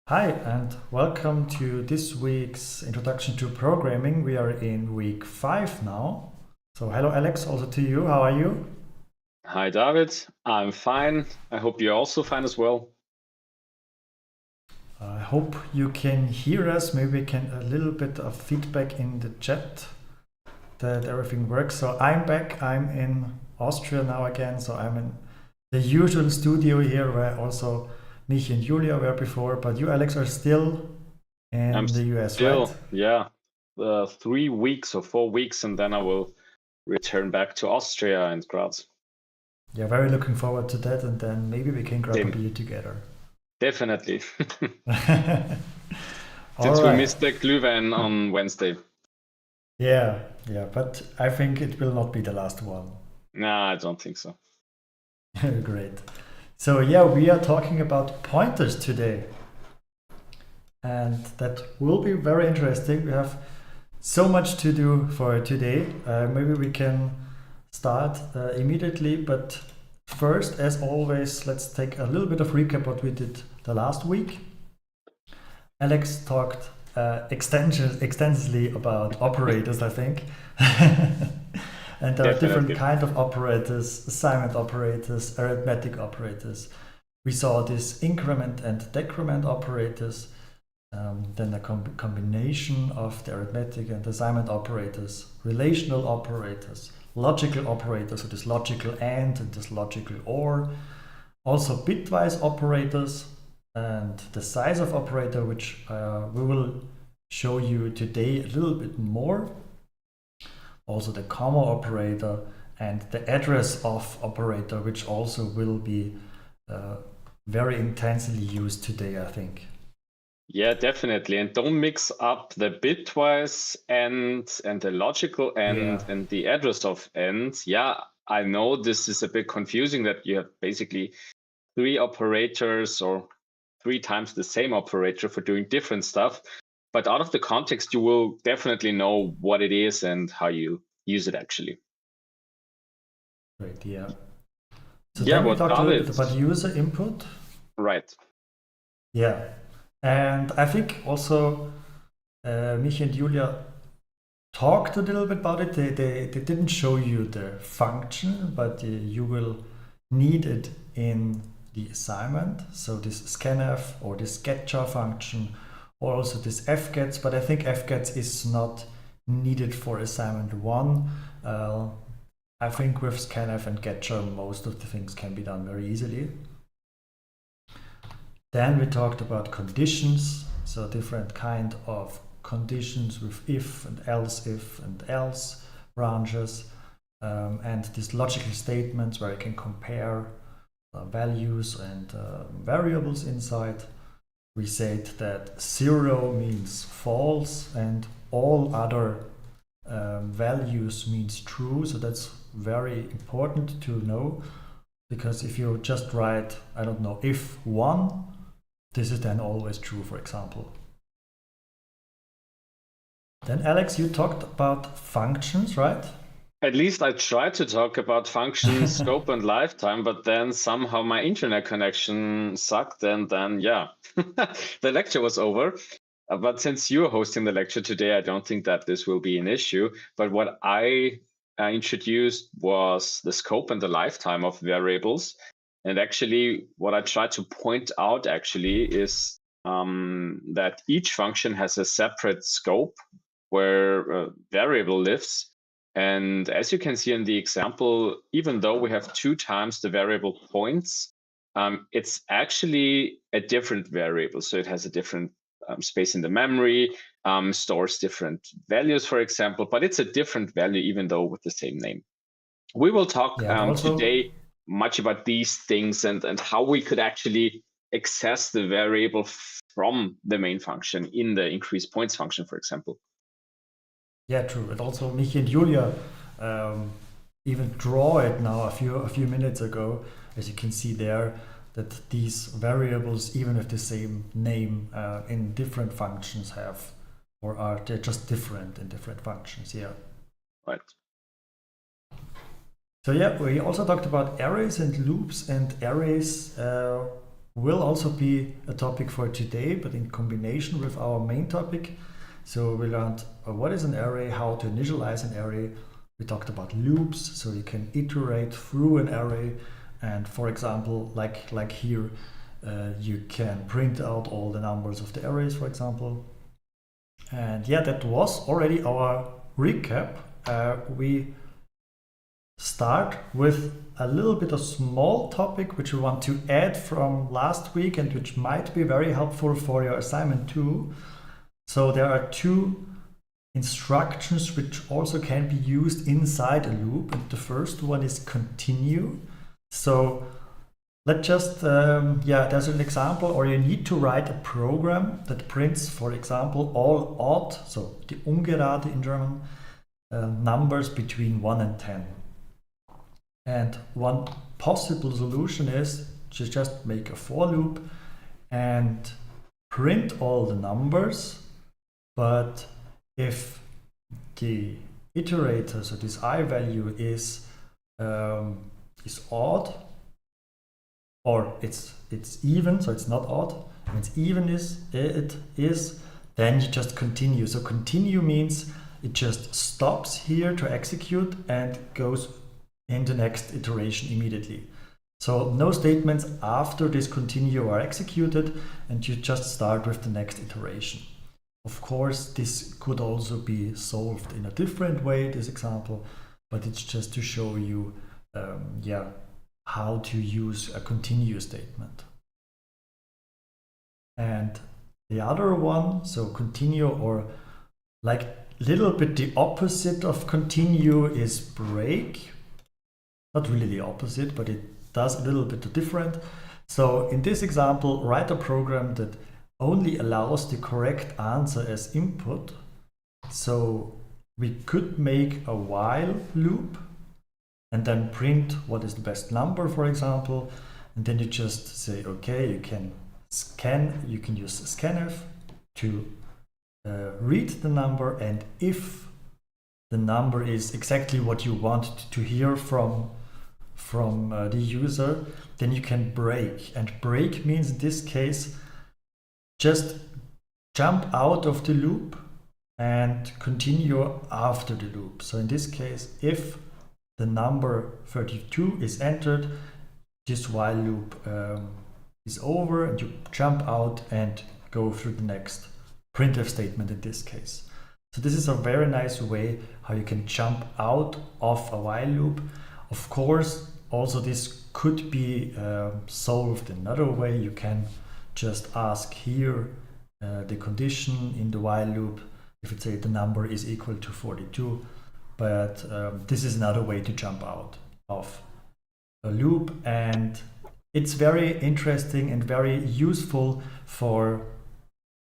Hi, and welcome to this week's Introduction to Programming. We are in week 5 now. So hello Alex, also to you. How are you? Hi, David. I'm fine. I hope you're also fine as well. I hope you can hear us. Maybe we can a little bit of feedback in the chat that everything works. So I'm back. I'm in Austria now again. So I'm in the usual studio here where also Mich and Julia were before. But you, Alex, are still I'm in the US, right? still, 3 weeks or 4 weeks, and then I will return back to Austria and Graz. Yeah, very looking forward to that. And then maybe we can grab a Same. beer together. Definitely. All Since we right. missed the Glühwein on Wednesday. Yeah, but I think it will not be the last one. Nah, I don't think so. Great. So yeah, we are talking about pointers today. And that will be very interesting. We have so much to do for today. Maybe we can start immediately, but first, as always, let's take a little bit of recap what we did the last week. Alex talked extensively about operators, I think. And there are different Definitely. kind of operators, assignment operators, arithmetic operators. We saw this increment and decrement operators, then a combination of the arithmetic and assignment operators, relational operators, logical operators, so this logical and this logical or, also bitwise operators, and the sizeof operator, which we will show you today a little bit more. Also the comma operator and the address of operator, which also will be very intensely used today, I think. Yeah, definitely. And don't mix up the bitwise and the logical end Yeah. and the address of end. Yeah, I know this is a bit confusing that you have basically 3 operators or 3 times the same operator for doing different stuff. But out of the context, you will definitely know what it is and how you use it actually. Great, yeah. So Yeah, then we what talked a little David, bit about user input. right. Yeah. And I think also Mich and Julia talked a little bit about it. They didn't show you the function, but you will need it in the assignment. So this scanf or this getchar function, or also this fgets, but I think fgets is not needed for assignment 1. I think with scanf and getchar, most of the things can be done very easily. Then we talked about conditions, so different kind of conditions with if and else branches, and these logical statements where you can compare values and variables inside. We said that 0 means false and all other values means true, so that's very important to know, because if you just write, I don't know, if 1, this is then always true, for example. Then Alex, you talked about functions, right? At least I tried to talk about function, scope, and lifetime, but then somehow my internet connection sucked, and then, yeah, the lecture was over. But since you're hosting the lecture today, I don't think that this will be an issue. But what I introduced was the scope and the lifetime of variables. And actually, what I tried to point out actually is that each function has a separate scope where a variable lives. And as you can see in the example, even though we have 2 times the variable points, it's actually a different variable. So it has a different space in the memory, stores different values, for example, but it's a different value even though with the same name. We will talk Yeah, and also, today much about these things and how we could actually access the variable from the main function in the increase points function, for example. yeah, true. And also, Michi and Julia even draw it now a few minutes ago, as you can see there, that these variables, even with the same name, in different functions have, or are they're just different in different functions. Yeah. Right. So yeah, we also talked about arrays and loops, and arrays will also be a topic for today, but in combination with our main topic. So we learned what is an array, how to initialize an array. We talked about loops, so you can iterate through an array. And for example, like here, you can print out all the numbers of the arrays, for example. And yeah, that was already our recap. We start with a little bit of small topic which we want to add from last week and which might be very helpful for your assignment too. So there are two instructions which also can be used inside a loop, and the first one is continue. So let's just, there's an example, or you need to write a program that prints, for example, all odd, so die ungerade in German, numbers between 1 and 10. And one possible solution is to just make a for loop and print all the numbers, but if the iterator, so this I value is odd, or it's even, so it's not odd, and it's even it is, then you just continue. So continue means it just stops here to execute and goes in the next iteration immediately. So no statements after this continue are executed, and you just start with the next iteration. Of course, this could also be solved in a different way, this example, but it's just to show you how to use a continue statement. And the other one, so continue, or like little bit the opposite of continue, is break. Not really the opposite, but it does a little bit different. So in this example, write a program that only allows the correct answer as input. So we could make a while loop and then print what is the best number, for example. And then you just say, okay, you can use scanf to read the number. And if the number is exactly what you want to hear from the user, then you can break. And break means in this case, just jump out of the loop and continue after the loop. So in this case, if the number 32 is entered, this while loop is over, and you jump out and go through the next printf statement in this case. So this is a very nice way how you can jump out of a while loop. Of course, also this could be solved another way. You can just ask here the condition in the while loop, if it say the number is equal to 42, but this is another way to jump out of a loop, and it's very interesting and very useful for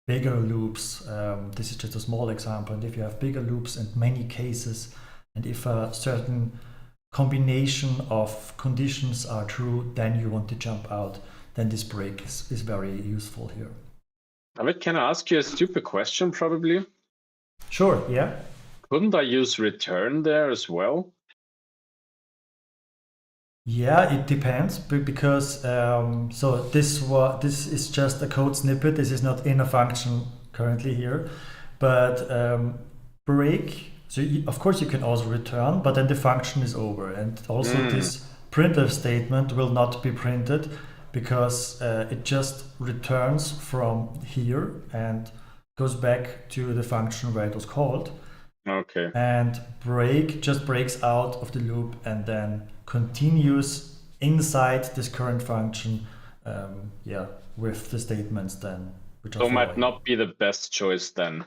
bigger loops. This is just a small example, and if you have bigger loops and many cases, and if a certain combination of conditions are true, then you want to jump out, then this break is very useful here. David, can I ask you a stupid question, probably? Sure, yeah. Couldn't I use return there as well? Yeah, it depends, because so this is just a code snippet. This is not in a function currently here, but break. So of course you can also return, but then the function is over, and also this printf statement will not be printed because it just returns from here and goes back to the function where it was called. Okay. And break just breaks out of the loop and then continues inside this current function, with the statements then. Which so might not be the best choice then.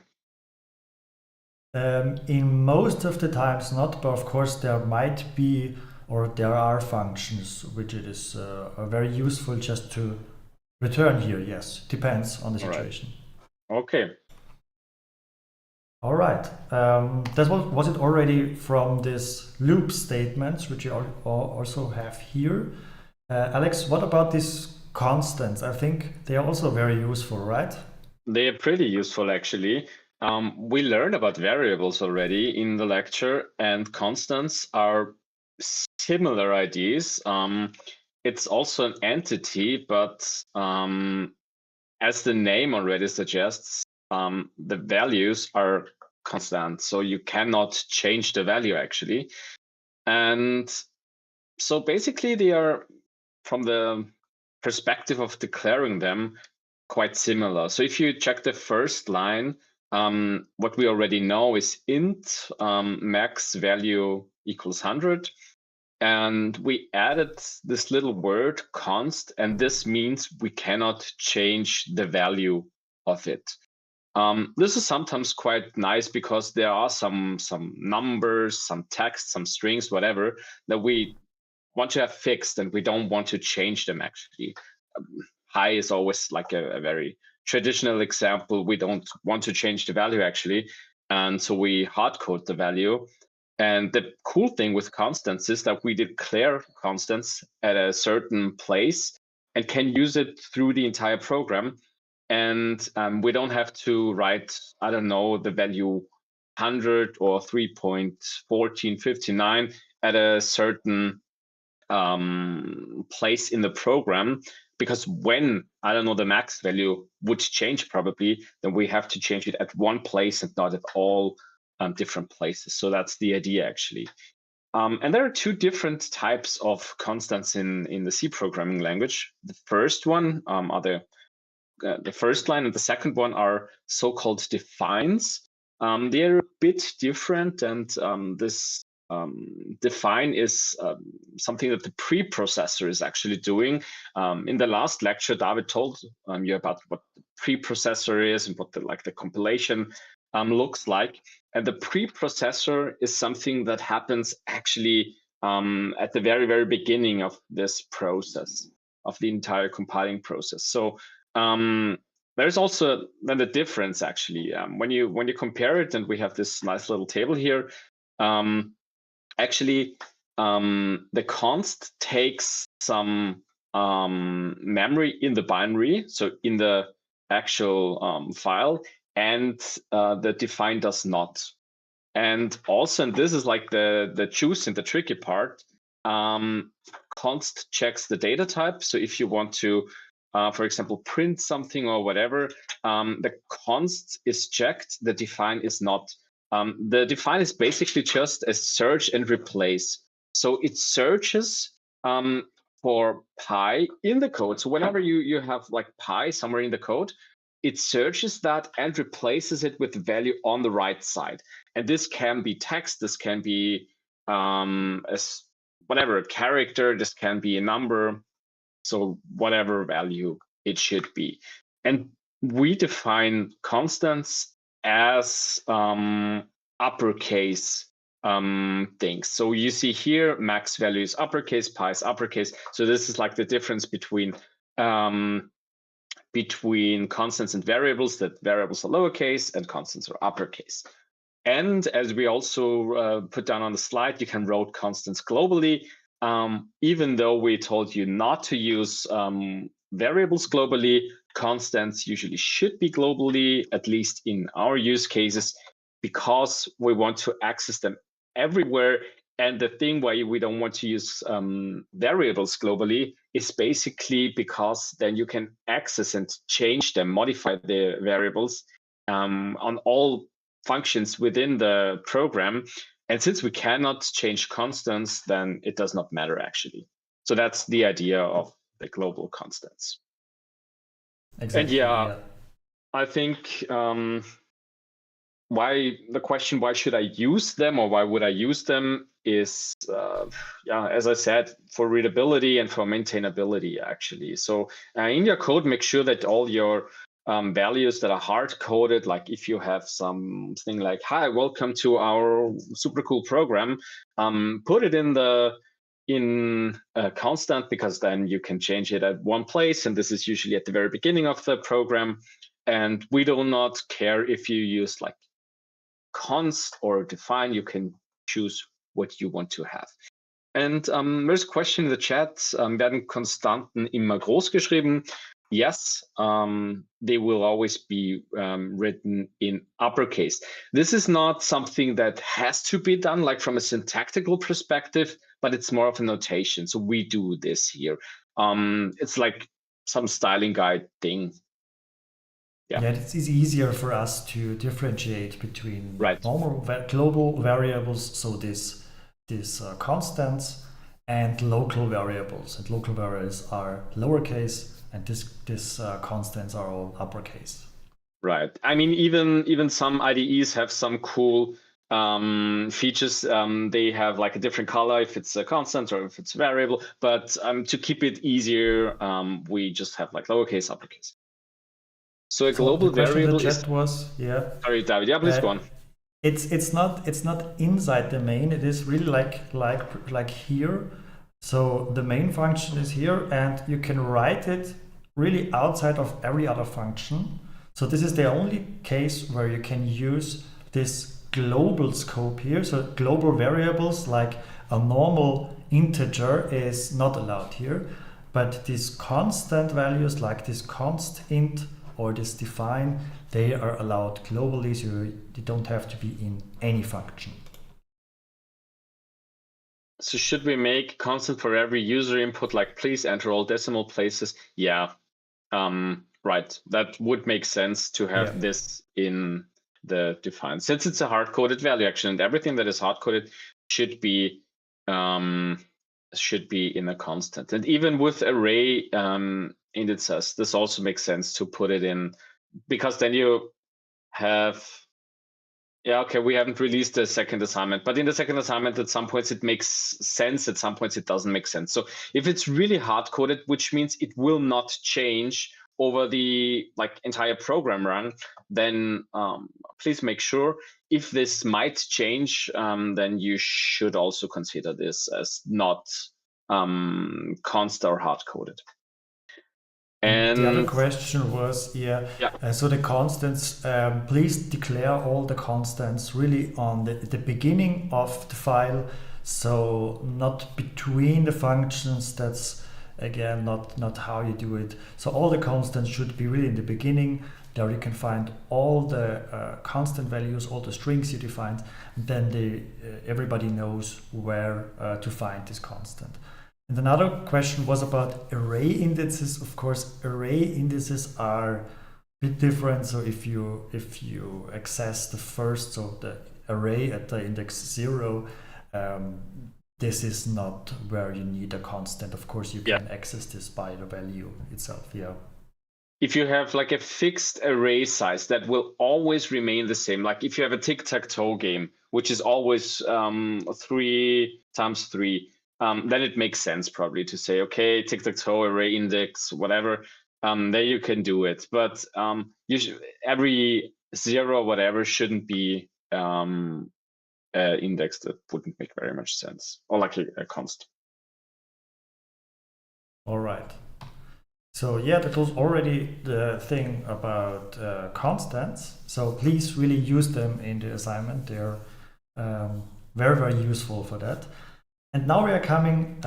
In most of the times not, but of course there might be, or there are functions which it is very useful just to return here. Yes, depends on the situation. Right. Okay. All right. That was it already from this loop statements, which you also have here. Alex, what about these constants? I think they are also very useful, right? They are pretty useful, actually. We learned about variables already in the lecture, and constants are similar ideas. it's also an entity, but as the name already suggests, the values are constant, so you cannot change the value actually. And so basically they are, from the perspective of declaring them, quite similar. So if you check the first line, what we already know is int max value equals 100. And we added this little word const, and this means we cannot change the value of it. This is sometimes quite nice because there are some numbers, some text, some strings, whatever, that we want to have fixed and we don't want to change them actually. High is always like a very traditional example. We don't want to change the value actually. And so we hard code the value. And the cool thing with constants is that we declare constants at a certain place and can use it through the entire program. And we don't have to write, I don't know, the value 100 or 3.1459 at a certain place in the program, because when, I don't know, the max value would change probably, then we have to change it at one place and not at all different places. So that's the idea actually. And there are two different types of constants in the C programming language. The first one are the first line, and the second one are so-called defines. They're a bit different, and this define is something that the preprocessor is actually doing. In the last lecture, David told you about what the preprocessor is and what the compilation looks like. And the preprocessor is something that happens actually at the very, very beginning of this process, of the entire compiling process. So there's also then the difference actually when you compare it, and we have this nice little table here. Actually, the const takes some memory in the binary, so in the actual file, and the define does not. And also, and this is like the juice and the tricky part, const checks the data type. So if you want to, for example, print something or whatever, the const is checked, the define is not. The define is basically just a search and replace. So it searches for pi in the code. So whenever you have like pi somewhere in the code, it searches that and replaces it with the value on the right side. And this can be text, this can be whatever, a character, this can be a number, so whatever value it should be. And we define constants as uppercase things. So you see here, max value is uppercase, pi is uppercase. So this is like the difference between constants and variables, that variables are lowercase and constants are uppercase. And as we also put down on the slide, you can write constants globally. Even though we told you not to use variables globally, constants usually should be globally, at least in our use cases, because we want to access them everywhere. And the thing why we don't want to use variables globally is basically because then you can access and change them, modify the variables on all functions within the program. And since we cannot change constants, then it does not matter actually. So that's the idea of the global constants. Exactly. And yeah, I think why should I use them, or why would I use them, is as I said, for readability and for maintainability actually. So in your code, make sure that all your values that are hard coded, like if you have something like, hi, welcome to our super cool program, put it in a constant, because then you can change it at one place, and this is usually at the very beginning of the program. And we do not care if you use like const or define, you can choose what you want to have. And there's a question in the chat, werden Konstanten immer groß geschrieben? Yes, they will always be written in uppercase. This is not something that has to be done like from a syntactical perspective, but it's more of a notation. So we do this here. It's like some styling guide thing. Yeah, it's easier for us to differentiate between Right. normal global variables, so these constants, and local variables. And local variables are lowercase, and this constants are all uppercase. Right. I mean, even some IDEs have some cool features. They have like a different color if it's a constant or if it's a variable. But to keep it easier, we just have like lowercase, uppercase. So a global variable is. Yeah. Sorry, David. Yeah, please go on. It's not inside the main. It is really like here. So the main function is here, and you can write it really outside of every other function. So this is the only case where you can use this global scope here. So global variables like a normal integer is not allowed here, but these constant values like this const int or this define, they are allowed globally, so they don't have to be in any function. So should we make constant for every user input, like please enter all decimal places? Yeah, right. That would make sense to have this in the define, since it's a hard-coded value actually, and everything that is hard-coded should be in a constant. And even with array indices, this also makes sense to put it in, because then you have. Yeah, okay, we haven't released the second assignment, but in the second assignment, at some points it makes sense, at some points it doesn't make sense. So if it's really hard-coded, which means it will not change over the entire program run, then please make sure. If this might change, then you should also consider this as not const or hard-coded. And the other question was, so the constants, please declare all the constants really on the beginning of the file, so not between the functions. That's again not how you do it. So all the constants should be really in the beginning. There you can find all the constant values, all the strings you defined, and then everybody knows where to find this constant. And another question was about array indices. Of course, array indices are a bit different. So if you access the first, so the array at the index 0, this is not where you need a constant. Of course, you can access this by the value itself. Yeah. If you have like a fixed array size that will always remain the same, like if you have a tic-tac-toe game, which is always 3 times 3. Then it makes sense probably to say, okay, tic-tac-toe, array index, whatever, there you can do it. But every 0 or whatever shouldn't be indexed. That wouldn't make very much sense, or like a const. All right. So yeah, that was already the thing about constants. So please really use them in the assignment. They're very, very useful for that. And now we are coming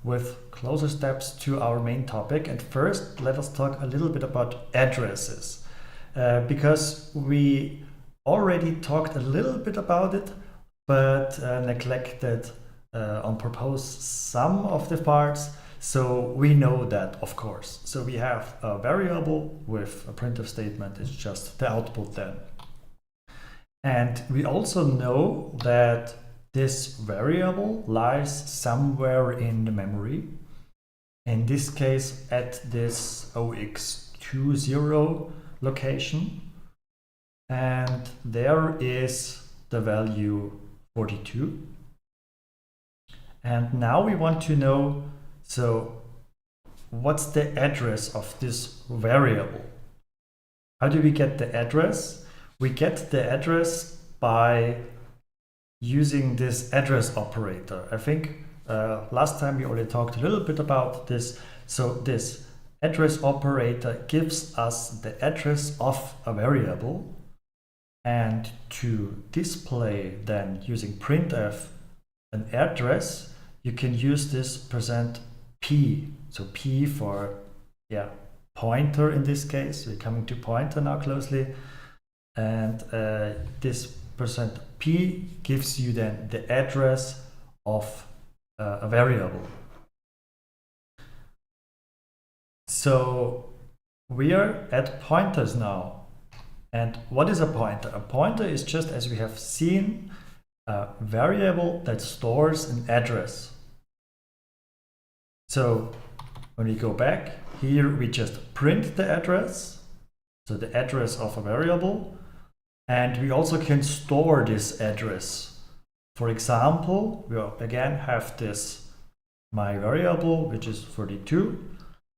with closer steps to our main topic. And first, let us talk a little bit about addresses, because we already talked a little bit about it, but neglected on purpose some of the parts. So we know that, of course. So we have a variable with a printf statement. It's just the output then. And we also know that this variable lies somewhere in the memory. In this case, at this 0x20 location. And there is the value 42. And now we want to know, so what's the address of this variable? How do we get the address? We get the address by using this address operator. I think last time we already talked a little bit about this. So this address operator gives us the address of a variable, and to display then using printf an address, you can use this %p. So p for pointer in this case. We're coming to pointer now closely, and this %p gives you then the address of a variable. So we are at pointers now. And what is a pointer? A pointer is just, as we have seen, a variable that stores an address. So when we go back, here we just print the address, so the address of a variable, and we also can store this address. For example, we again have this my variable, which is 32,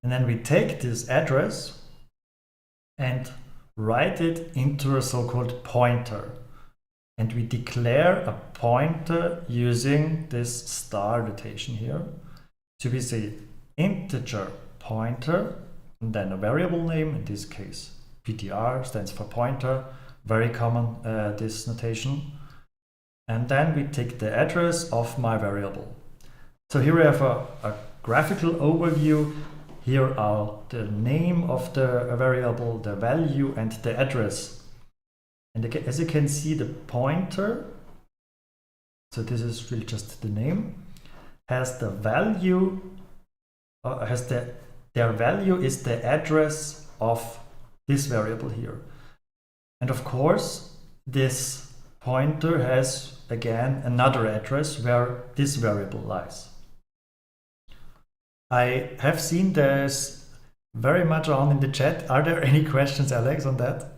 and then we take this address and write it into a so-called pointer. And we declare a pointer using this star notation here. So we say integer pointer, and then a variable name, in this case PTR stands for pointer, very common this notation. And then we take the address of my variable. So here we have a graphical overview. Here are the name of the variable, the value, and the address. And as you can see, the pointer, so this is really just the name, has the value, their value is the address of this variable here. And of course, this pointer has again another address where this variable lies. I have seen there's very much on in the chat. Are there any questions, Alex, on that?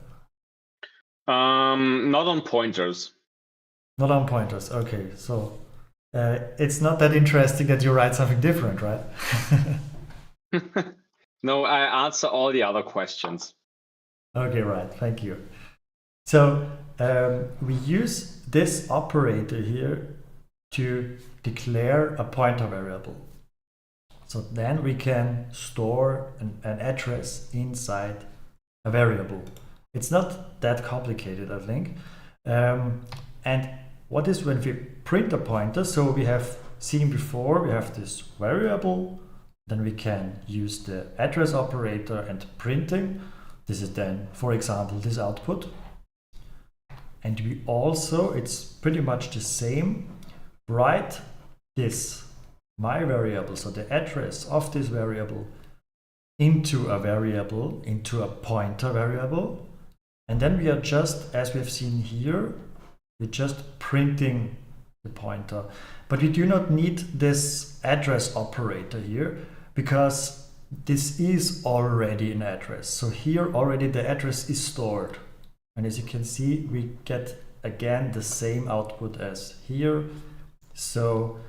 Not on pointers. Not on pointers. Okay, so it's not that interesting that you write something different, right? No, I answer all the other questions. Okay, right. Thank you. So we use this operator here to declare a pointer variable. So then we can store an address inside a variable. It's not that complicated, I think. And what is when we print a pointer? So we have seen before, we have this variable, then we can use the address operator and printing. This is then, for example, this output. And we also, it's pretty much the same, write this my variable, so the address of this variable, into a variable, into a pointer variable. And then we are just, as we have seen here, we're just printing the pointer. But we do not need this address operator here because this is already an address. So here already the address is stored. And as you can see, we get again the same output as here. So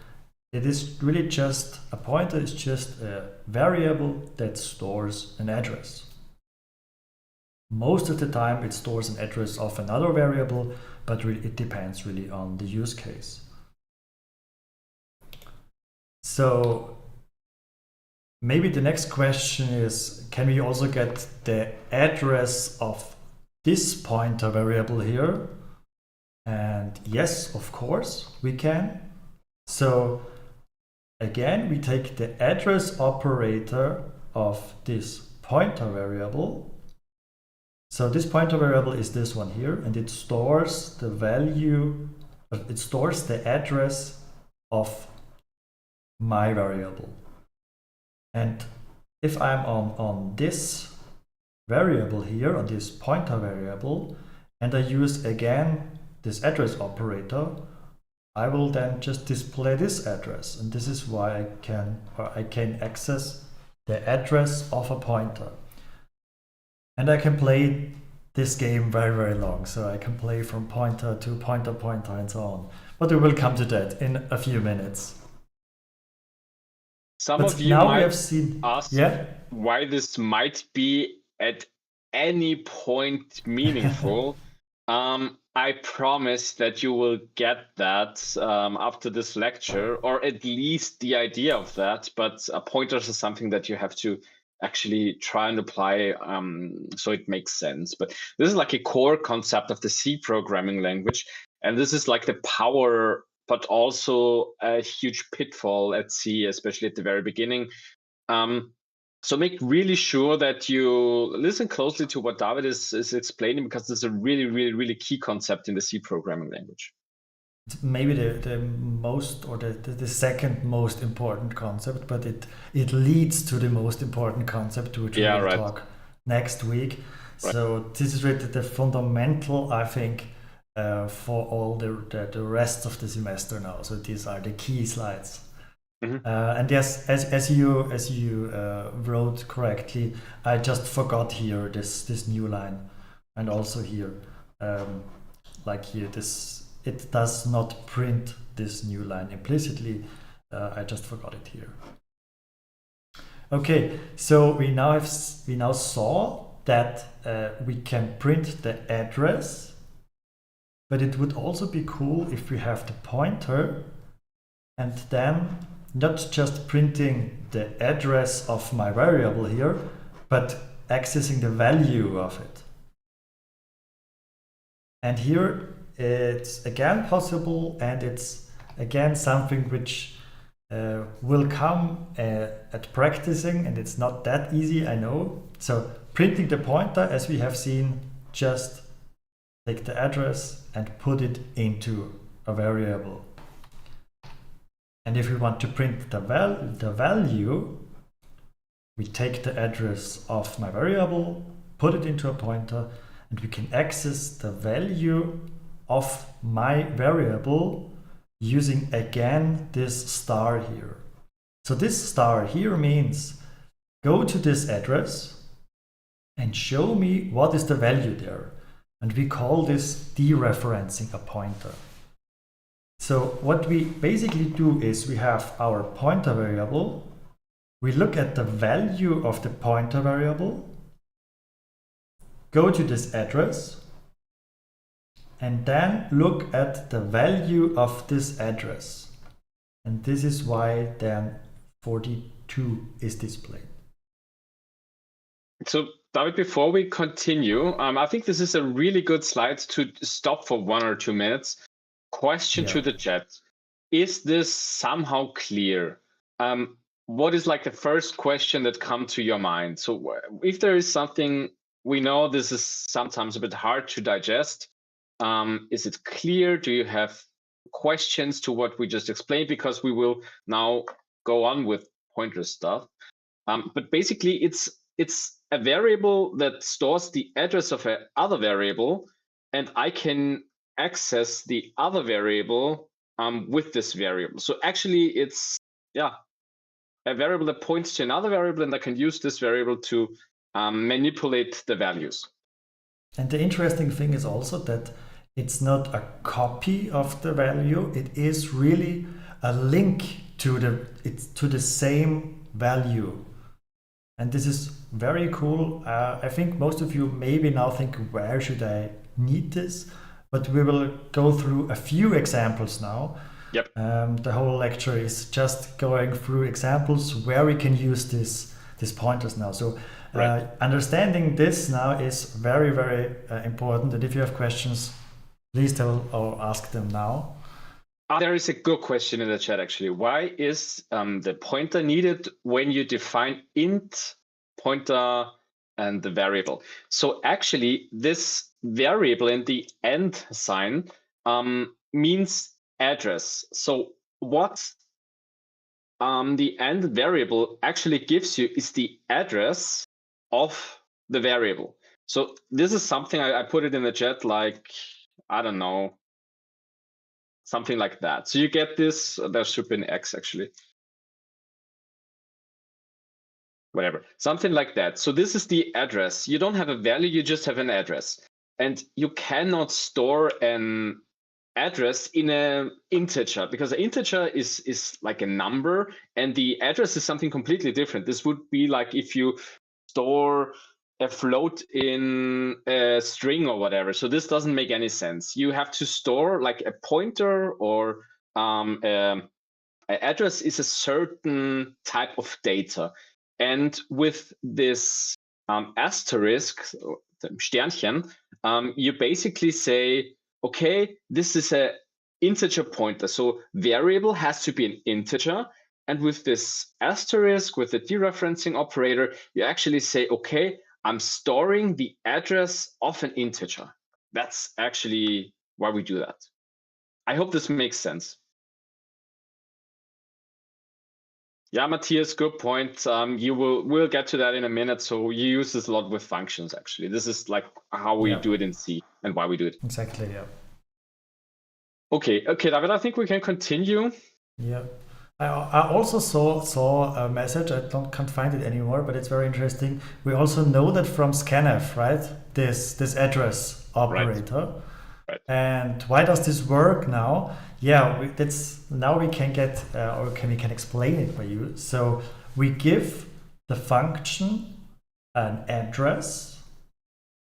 it is really just, a pointer is just a variable that stores an address. Most of the time it stores an address of another variable, but really it depends really on the use case. So maybe the next question is, can we also get the address of this pointer variable here? And yes, of course, we can. So again, we take the address operator of this pointer variable. So this pointer variable is this one here, and it stores the value, it stores the address of my variable. And if I'm on this variable here, on this pointer variable, and I use again this address operator, I will then just display this address, and this is why I can access the address of a pointer. And I can play this game very, very long, so I can play from pointer to pointer, pointer, and so on. But we will come to that in a few minutes. Some of you might ask yeah? why this might be at any point meaningful. I promise that you will get that after this lecture, or at least the idea of that. But pointers is something that you have to actually try and apply so it makes sense. But this is like a core concept of the C programming language. And this is like the power, but also a huge pitfall at C, especially at the very beginning. So make really sure that you listen closely to what David is explaining, because this is a really, really, really key concept in the C programming language. maybe the most or the second most important concept, but it leads to the most important concept, which we will talk next week. Right. So this is really the fundamental, I think, for all the rest of the semester now. So these are the key slides. And yes, as you wrote correctly, I just forgot here this new line, and also here, like here, it does not print this new line implicitly. I just forgot it here. Okay, so we now saw that we can print the address, but it would also be cool if we have the pointer, and then not just printing the address of my variable here, but accessing the value of it. And here it's again possible, and it's again something which will come at practicing, and it's not that easy, I know. So printing the pointer, as we have seen, just take the address and put it into a variable. And if we want to print the value, we take the address of my variable, put it into a pointer, and we can access the value of my variable using again this star here. So this star here means go to this address and show me what is the value there. And we call this dereferencing a pointer. So what we basically do is we have our pointer variable, we look at the value of the pointer variable, go to this address, and then look at the value of this address. And this is why then 42 is displayed. So David, before we continue, I think this is a really good slide to stop for 1 or 2 minutes. Question to the chat. Is this somehow clear? What is like the first question that comes to your mind? So if there is something, we know this is sometimes a bit hard to digest. Is it clear? Do you have questions to what we just explained? Because we will now go on with pointer stuff. But basically, it's a variable that stores the address of another variable, and I can access the other variable with this variable. So actually, it's a variable that points to another variable, and I can use this variable to manipulate the values. And the interesting thing is also that it's not a copy of the value, it is really a link to the same value. And this is very cool. I think most of you maybe now think, where should I need this? But we will go through a few examples now. Yep. The whole lecture is just going through examples where we can use these pointers now. So understanding this now is very, very important. And if you have questions, please tell or ask them now. There is a good question in the chat, actually. Why is the pointer needed when you define int, pointer, and the variable? So actually, this variable in the end sign means address. So what the end variable actually gives you is the address of the variable. So this is something I put it in the chat, like, I don't know, something like that. So you get this, there should be an X actually. Whatever, something like that. So this is the address. You don't have a value, you just have an address. And you cannot store an address in an integer, because an integer is like a number, and the address is something completely different. This would be like if you store a float in a string or whatever. So this doesn't make any sense. You have to store like a pointer, or an address is a certain type of data. And with this asterisk, Sternchen, you basically say, okay, this is an integer pointer. So variable has to be an integer. And with this asterisk, with the dereferencing operator, you actually say, okay, I'm storing the address of an integer. That's actually why we do that. I hope this makes sense. Yeah, Matthias, good point. We'll get to that in a minute. So you use this a lot with functions, actually. This is like how we do it in C and why we do it. Exactly, yeah. Okay, David, I think we can continue. Yeah. I also saw a message, can't find it anymore, but it's very interesting. We also know that from scanf, right? This address operator. Right. And why does this work now? Yeah, now we can get we can explain it for you. So we give the function an address,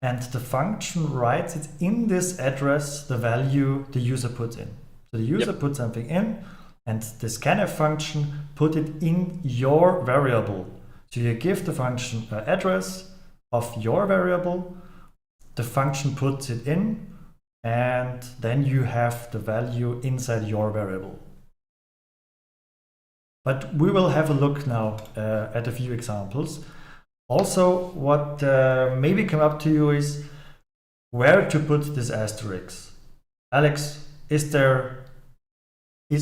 and the function writes it in this address the value the user puts in. So the user puts something in, and the scanf function put it in your variable. So you give the function an address of your variable, the function puts it in, and then you have the value inside your variable. But we will have a look now at a few examples. Also, what maybe come up to you is where to put this asterisk. Alex, is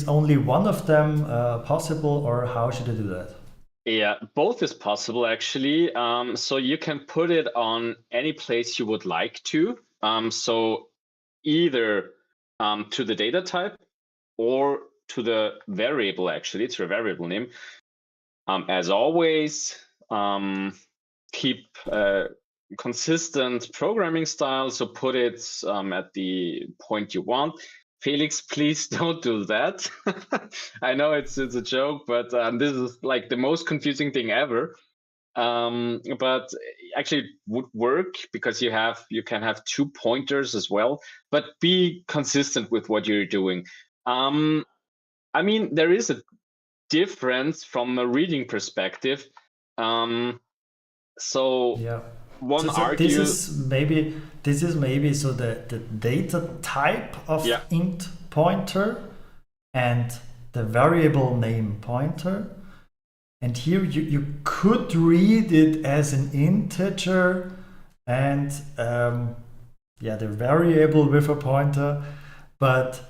only one of them possible, or how should I do that? Yeah, both is possible actually. So you can put it on any place you would like to. So either to the data type or to the variable, actually, to a variable name. As always, keep consistent programming style, so put it at the point you want. Felix, please don't do that. I know it's a joke, but this is like the most confusing thing ever. But actually it would work because you can have 2 pointers as well, but be consistent with what you're doing. I mean, there is a difference from a reading perspective. So yeah. One so argues this is maybe so the data type of int pointer and the variable name pointer. And here you could read it as an integer and the variable with a pointer, but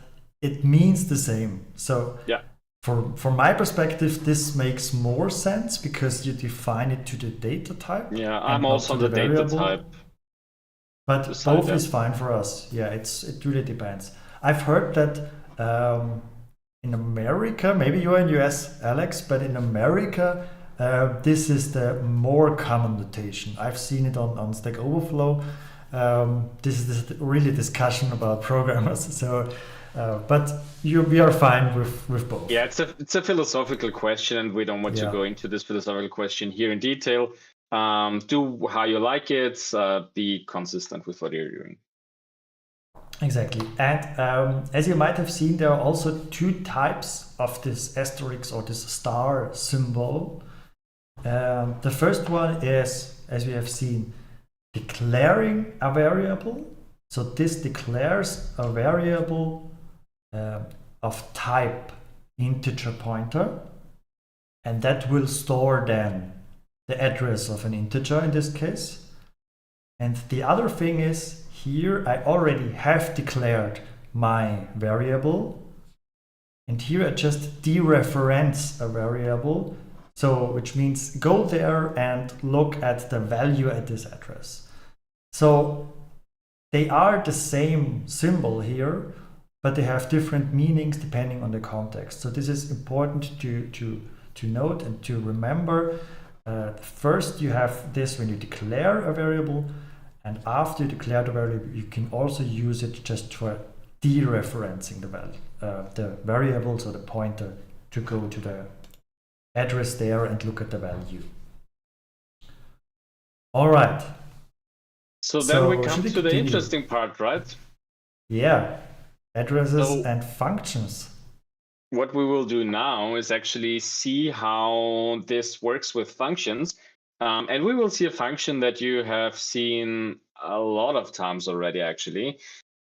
it means the same. So from my perspective, this makes more sense because you define it to the data type. Yeah, I'm also on the data type. But both is fine for us. Yeah, it really depends. I've heard that in America, maybe you're in US, Alex, but in America, this is the more common notation. I've seen it on Stack Overflow. This is really discussion about programmers. So, but we are fine with both. Yeah, it's a philosophical question, and we don't want to go into this philosophical question here in detail. Do how you like it. Be consistent with what you're doing. Exactly. And as you might have seen, there are also 2 types of this asterisk or this star symbol. The first one is, as we have seen, declaring a variable. So this declares a variable of type integer pointer, and that will store then the address of an integer in this case. And the other thing is, here I already have declared my variable, and here I just dereference a variable, so which means go there and look at the value at this address. So they are the same symbol here, but they have different meanings depending on the context. So this is important to note and to remember. First you have this when you declare a variable, and after you declare the variable, you can also use it just for dereferencing the value, the variables or the pointer, to go to the address there and look at the value. All right. So then we come to the interesting part, right? Yeah, addresses and functions. What we will do now is actually see how this works with functions. And we will see a function that you have seen a lot of times already, actually,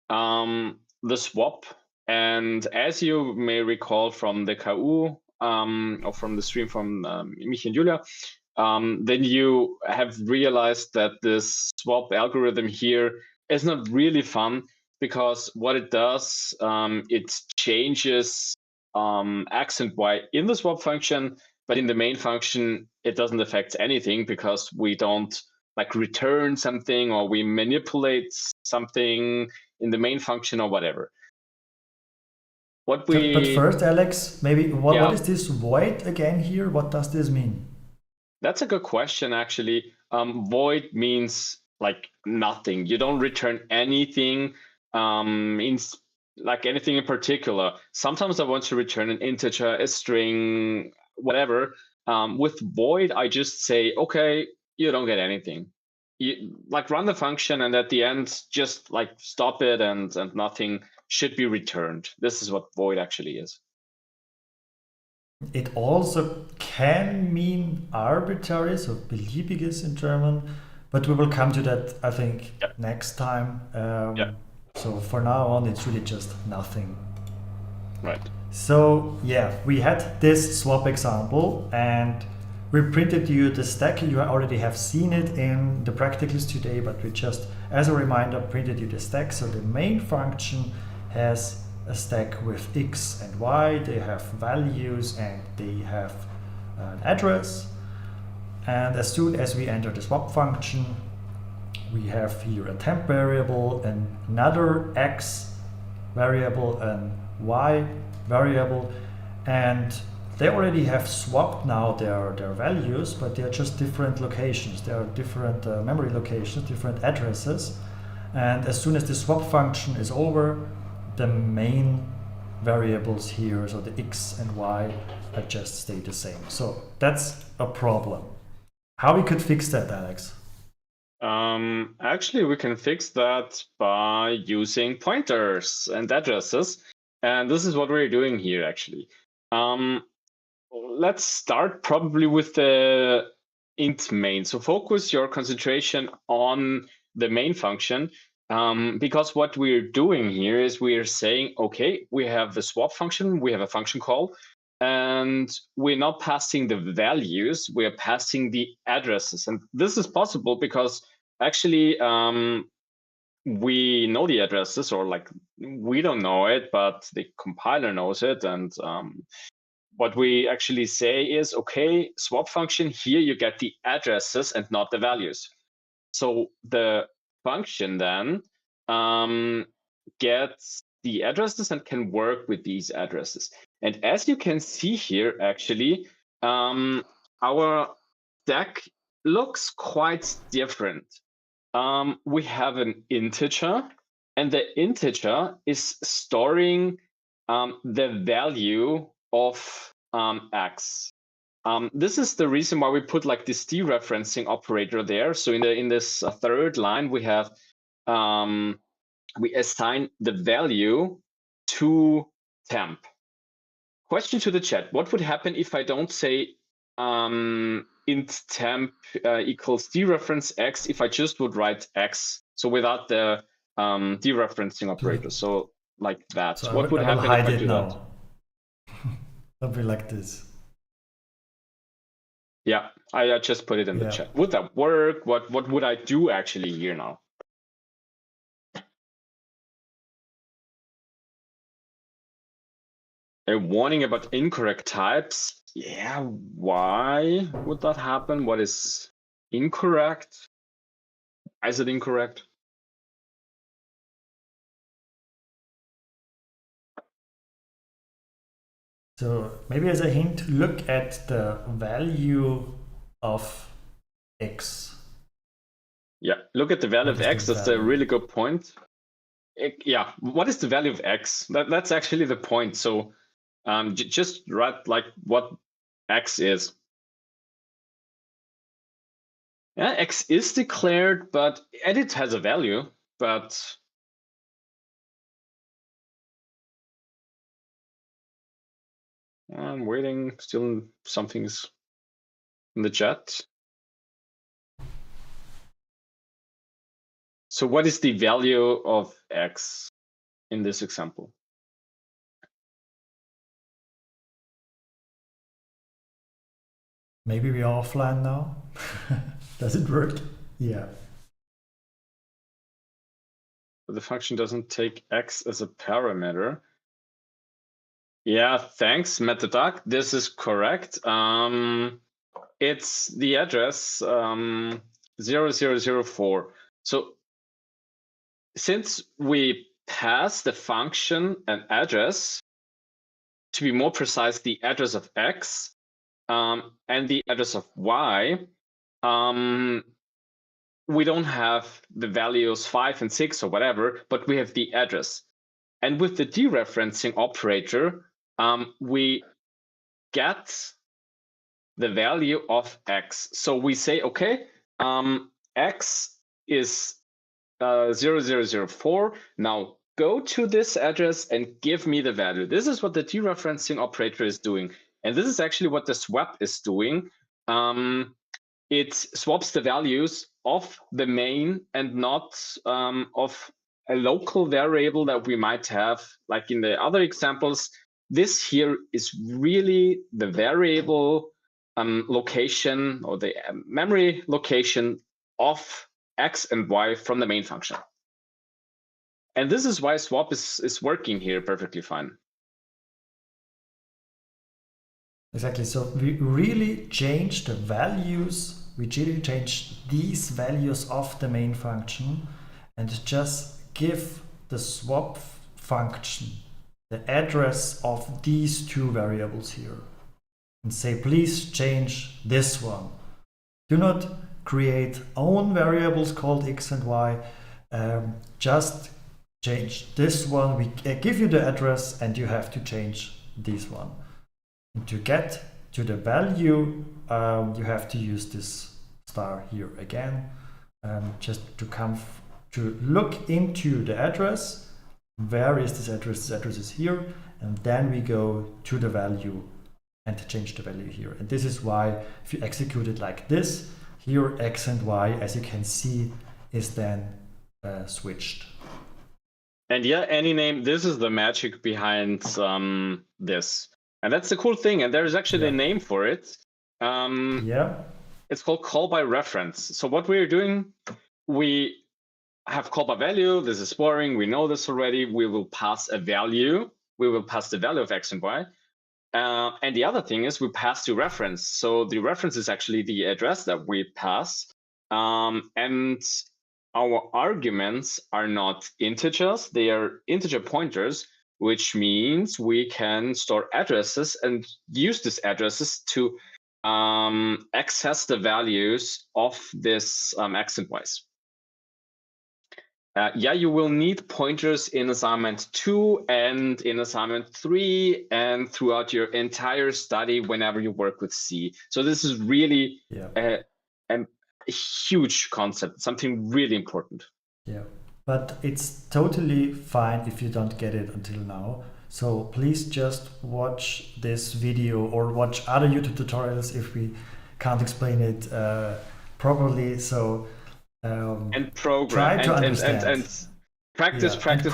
the swap. And as you may recall from the KU or from the stream from Michi and Julia, then you have realized that this swap algorithm here is not really fun because what it does, it changes x and y in the swap function, but in the main function, it doesn't affect anything because we don't like return something or we manipulate something in the main function or whatever. But first, Alex, maybe what is this void again here? What does this mean? That's a good question, actually. Void means like nothing. You don't return anything like anything in particular. Sometimes I want to return an integer, a string, whatever. With void, I just say, okay, you don't get anything. You like run the function, and at the end, just like stop it, and nothing should be returned. This is what void actually is. It also can mean arbitrary, so beliebiges in German, but we will come to that, I think, next time. So for now on, it's really just nothing. Right. So yeah, we had this swap example, and we printed you the stack. You already have seen it in the practicals today, but we just, as a reminder, printed you the stack. So the main function has a stack with x and y. They have values and they have an address. And as soon as we enter the swap function, we have here a temp variable, and another x variable, and y variable, and they already have swapped now their values, but they are just different locations. There are different memory locations, different addresses. And as soon as the swap function is over, the main variables here, so the x and y, just stay the same. So that's a problem. How we could fix that, Alex? Actually, we can fix that by using pointers and addresses. And this is what we're doing here, actually. Let's start probably with the int main. So focus your concentration on the main function, because what we're doing here is we're saying, okay, we have the swap function, we have a function call, and we're not passing the values, we're passing the addresses. And this is possible because actually we know the addresses, or like we don't know it, but the compiler knows it. And what we actually say is, okay, swap function, here you get the addresses and not the values. So the function then gets the addresses and can work with these addresses. And as you can see here, actually, our stack looks quite different. We have an integer, and the integer is storing the value of x. This is the reason why we put like this dereferencing operator there. So in this third line, we have we assign the value to temp. Question to the chat: what would happen if I don't say int temp equals dereference x, if I just would write x, so without the dereferencing operator, so like that? So what would happen if I do that? It'll be like this. Yeah, I just put it in the chat. Would that work? What would I do actually here now? A warning about incorrect types. Yeah, why would that happen? What is incorrect? Why is it incorrect? So maybe as a hint, look at the value of x. Yeah, look at the value of x. That's a really good point. Yeah, what is the value of x? That's actually the point. So just write like what x is. Yeah, x is declared, but edit has a value, but I'm waiting. Still something's in the chat. So what is the value of x in this example? Maybe we are offline now. Does it work? Yeah. the function doesn't take x as a parameter. Yeah, thanks, MetaDuck. This is correct. It's the address 0004. So since we pass the function an address, to be more precise, the address of x and the address of y, we don't have the values 5 and 6 or whatever, but we have the address. And with the dereferencing operator, we get the value of x. So we say, okay, x is 0004. Now go to this address and give me the value. This is what the dereferencing operator is doing. And this is actually what the swap is doing. It swaps the values of the main and not of a local variable that we might have, like in the other examples. This here is really the variable location or the memory location of x and y from the main function. And this is why swap is working here perfectly fine. Exactly. So we really changed the values. We really changed these values of the main function and just give the swap function the address of these two variables here and say, please change this one. Do not create own variables called x and y. Just change this one. We give you the address and you have to change this one. And to get to the value, you have to use this star here again, just to come to look into the address. Where is this address? This address is here, and then we go to the value and change the value here. And this is why if you execute it like this, here x and y, as you can see, is then switched. And yeah, any name, this is the magic behind this. And that's the cool thing. And there's actually a name for it. It's called call by reference. So what we're doing, we have call by value. This is boring. We know this already. We will pass a value. We will pass the value of x and y. And the other thing is we pass the reference. So the reference is actually the address that we pass. And our arguments are not integers. They are integer pointers, which means we can store addresses and use these addresses to access the values of this x and y's. Yeah, you will need pointers in assignment 2 and in assignment 3 and throughout your entire study whenever you work with C. So this is really a huge concept, something really important. Yeah, but it's totally fine if you don't get it until now. So please just watch this video or watch other YouTube tutorials if we can't explain it properly. So and program try to understand and practice. It.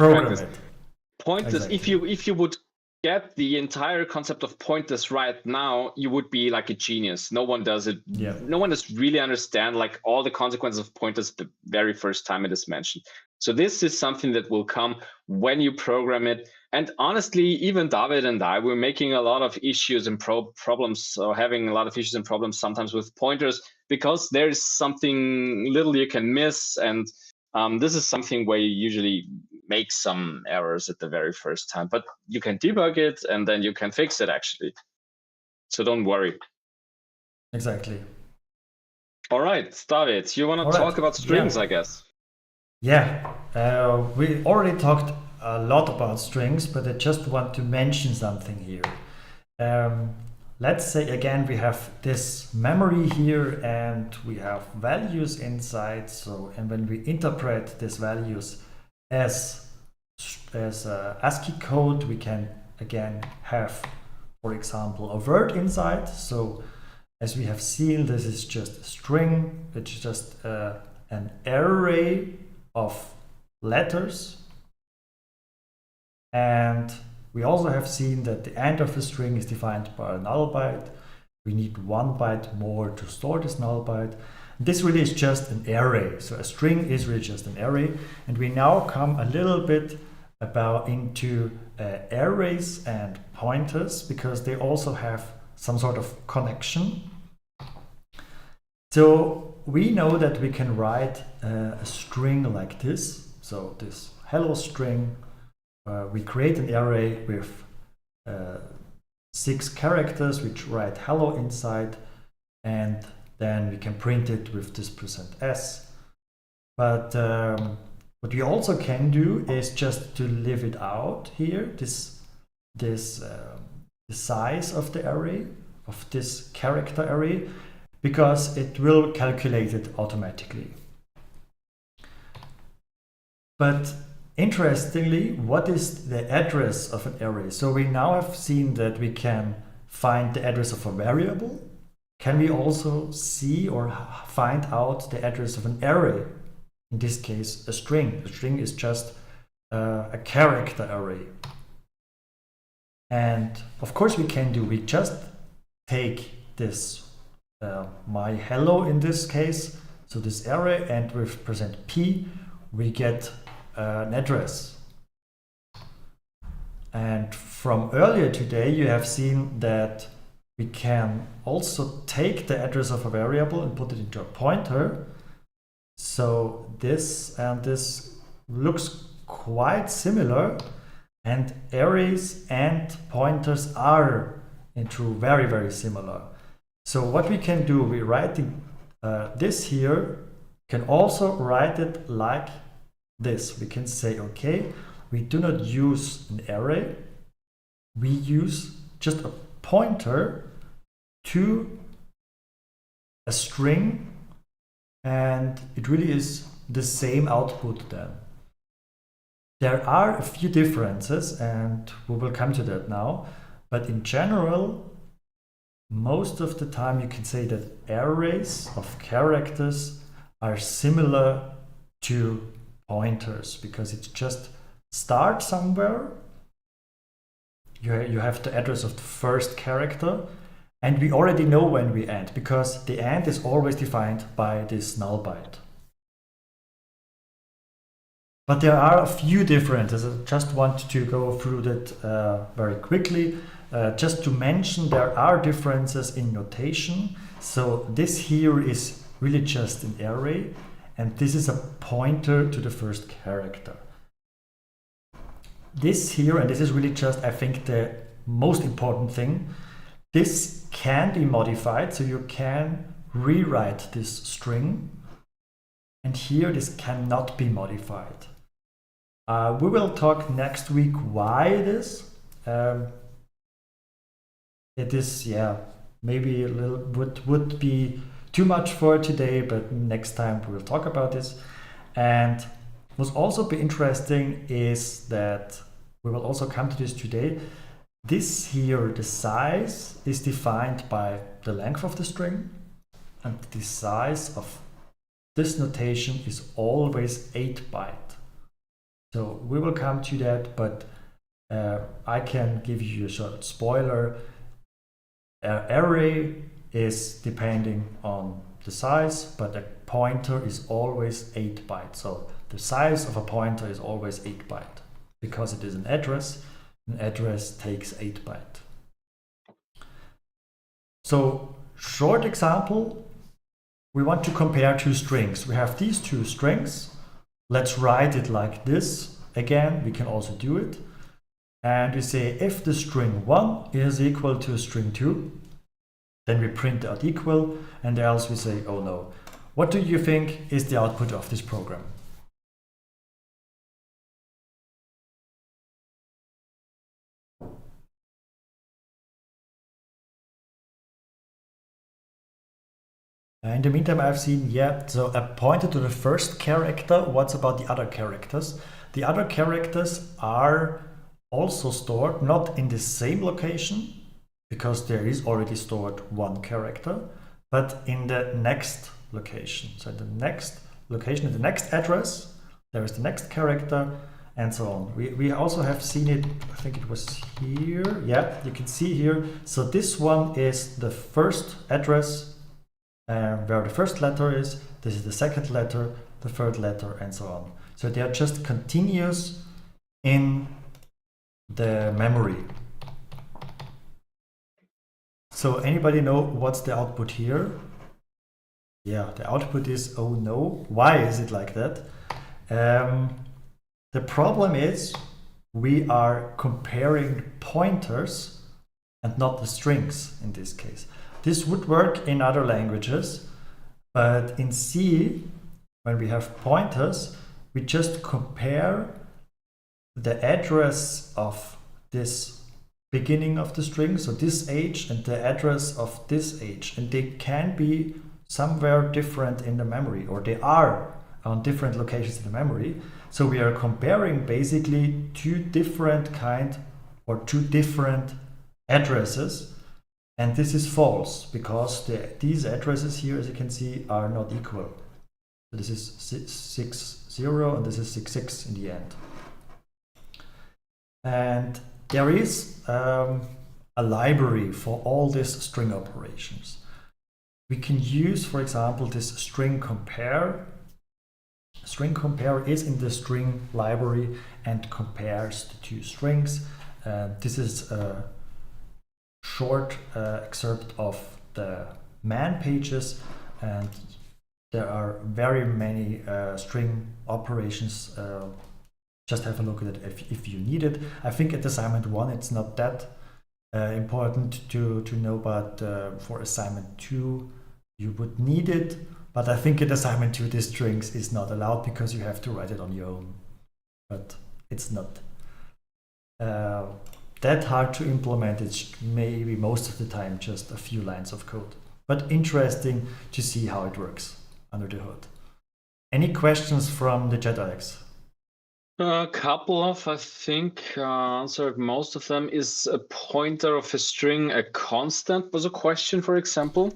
Pointers. Exactly. If you would get the entire concept of pointers right now, you would be like a genius. No one does it. No one does really understand like all the consequences of pointers the very first time it is mentioned. So this is something that will come when you program it. And honestly, even David and I, we're making a lot of issues and problems, or having a lot of issues and problems sometimes with pointers, because there's something little you can miss. And this is something where you usually make some errors at the very first time, but you can debug it and then you can fix it actually. So don't worry. Exactly. All right, David, you want to talk about strings, I guess. Yeah, we already talked a lot about strings, but I just want to mention something here. Let's say again we have this memory here and we have values inside. So, and when we interpret these values as ASCII code, we can again have, for example, a word inside. So as we have seen, this is just a string, which is just an array of letters. And we also have seen that the end of the string is defined by a null byte, we need 1 byte more to store this null byte. This really is just an array. So a string is really just an array. And we now come a little bit into arrays and pointers, because they also have some sort of connection. So we know that we can write a string like this. So this hello string, we create an array with 6 characters which write hello inside, and then we can print it with this %s. But what we also can do is just to leave it out here, the size of the array, of this character array, because it will calculate it automatically. But interestingly, what is the address of an array? So we now have seen that we can find the address of a variable. Can we also see or find out the address of an array? In this case, a string. A string is just a character array. And of course we just take this my hello in this case, so this array, and with %p we get an address. And from earlier today you have seen that we can also take the address of a variable and put it into a pointer. So this and this looks quite similar, and arrays and pointers are in truth very, very similar. So what we can do, we write this here, can also write it like this. We can say, okay, we do not use an array, we use just a pointer to a string, and it really is the same output then. There are a few differences, and we will come to that now, but in general, most of the time you can say that arrays of characters are similar to pointers, because it just starts somewhere. You have the address of the first character, and we already know when we end, because the end is always defined by this null byte. But there are a few differences. I just want to go through that very quickly. Just to mention, there are differences in notation. So this here is really just an array, and this is a pointer to the first character. This here, and this is really just, I think, the most important thing, this can be modified, so you can rewrite this string, and here this cannot be modified. We will talk next week why it is. It is, yeah, maybe a little would be too much for today, but next time we will talk about this. And what will also be interesting is that we will also come to this today. This here, the size, is defined by the length of the string, and the size of this notation is always 8 byte. So we will come to that, but I can give you a short spoiler. Array is depending on the size, but a pointer is always 8 byte. So the size of a pointer is always 8 byte, because it is an address. An address takes 8 byte. So, short example, we want to compare two strings. We have these two strings. Let's write it like this. Again, we can also do it. And we say if the string 1 is equal to string 2, then we print out equal, and else we say, oh no. What do you think is the output of this program? In the meantime, I've seen, yeah, so a pointer to the first character. What's about the other characters? The other characters are also stored not in the same location, because there is already stored one character, but in the next location. So the next location, in the next address, there is the next character, and so on. We also have seen it, I think it was here. Yeah, you can see here. So this one is the first address where the first letter is. This is the second letter, the third letter, and so on. So they are just continuous in the memory. So anybody know what's the output here? Yeah, the output is, oh no. Why is it like that? The problem is we are comparing pointers and not the strings in this case. This would work in other languages, but in C, when we have pointers, we just compare the address of this beginning of the string, so this age, and the address of this age, and they can be somewhere different in the memory, or they are on different locations in the memory. So we are comparing basically two different addresses, and this is false because these addresses here, as you can see, are not equal. So this is 60 and this is 66 in the end. And there is a library for all these string operations. We can use, for example, this string compare. String compare is in the string library and compares the two strings. This is a short excerpt of the man pages, and there are very many string operations. Just have a look at it if you need it. I think at assignment 1 it's not that important to know, but for assignment 2 you would need it. But I think at assignment 2 this strings is not allowed because you have to write it on your own. But it's not that hard to implement. It's maybe most of the time just a few lines of code. But interesting to see how it works under the hood. Any questions from the chat, Alex? A couple of, I think, answered most of them. Is a pointer of a string a constant, was a question, for example?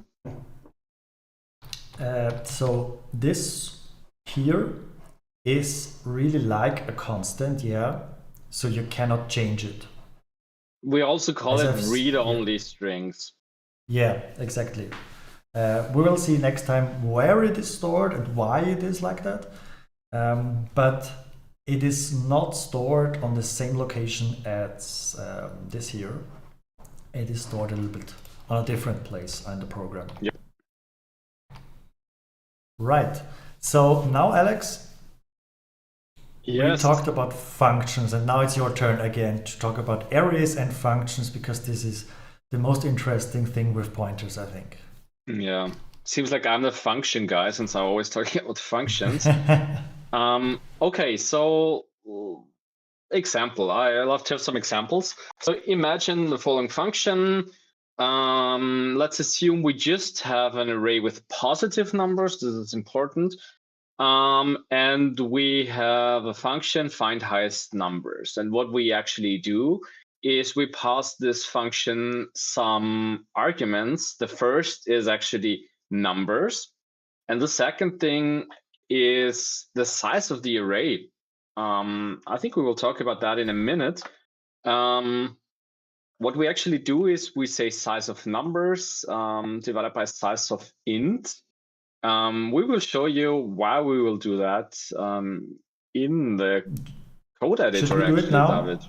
So this here is really like a constant, yeah. So you cannot change it. We also call it read-only strings. Yeah, exactly. We will see next time where it is stored and why it is like that. But it is not stored on the same location as this here. It is stored a little bit on a different place in the program. Yep. Right. So now, Alex, yes, we talked about functions, and now it's your turn again to talk about arrays and functions, because this is the most interesting thing with pointers, I think. Yeah. Seems like I'm the function guy since I'm always talking about functions. Okay, so example. I love to have some examples. So imagine the following function. Let's assume we just have an array with positive numbers. This is important. And we have a function find highest numbers. And what we actually do is we pass this function some arguments. The first is actually numbers. And the second thing is the size of the array. I think we will talk about that in a minute. What we actually do is we say size of numbers divided by size of int. We will show you why we will do that in the code editor. Should we do it now? David.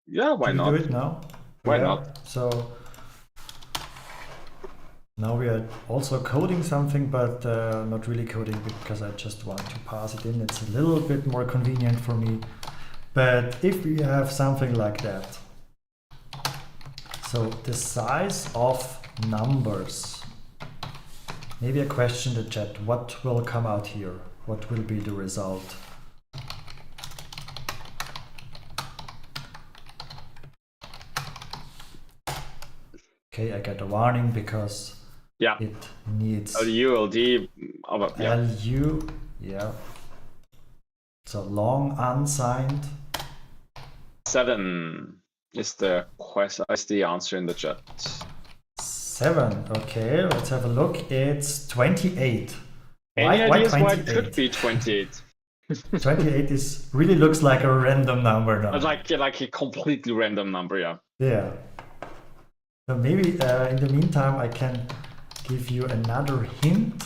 Yeah, why not? Do it now? Why not? So now we are also coding something, but not really coding because I just want to pass it in. It's a little bit more convenient for me. But if we have something like that, so the size of numbers, maybe a question in the chat, what will come out here? What will be the result? Okay, I get a warning because it needs LU, LU, yeah. So long unsigned. 7 is the question, is the answer in the chat. 7, okay, let's have a look. It's 28. Any ideas why it 28? could be 28? 28 is really looks like a random number now. Like a completely random number, yeah. Yeah. So maybe in the meantime I can give you another hint.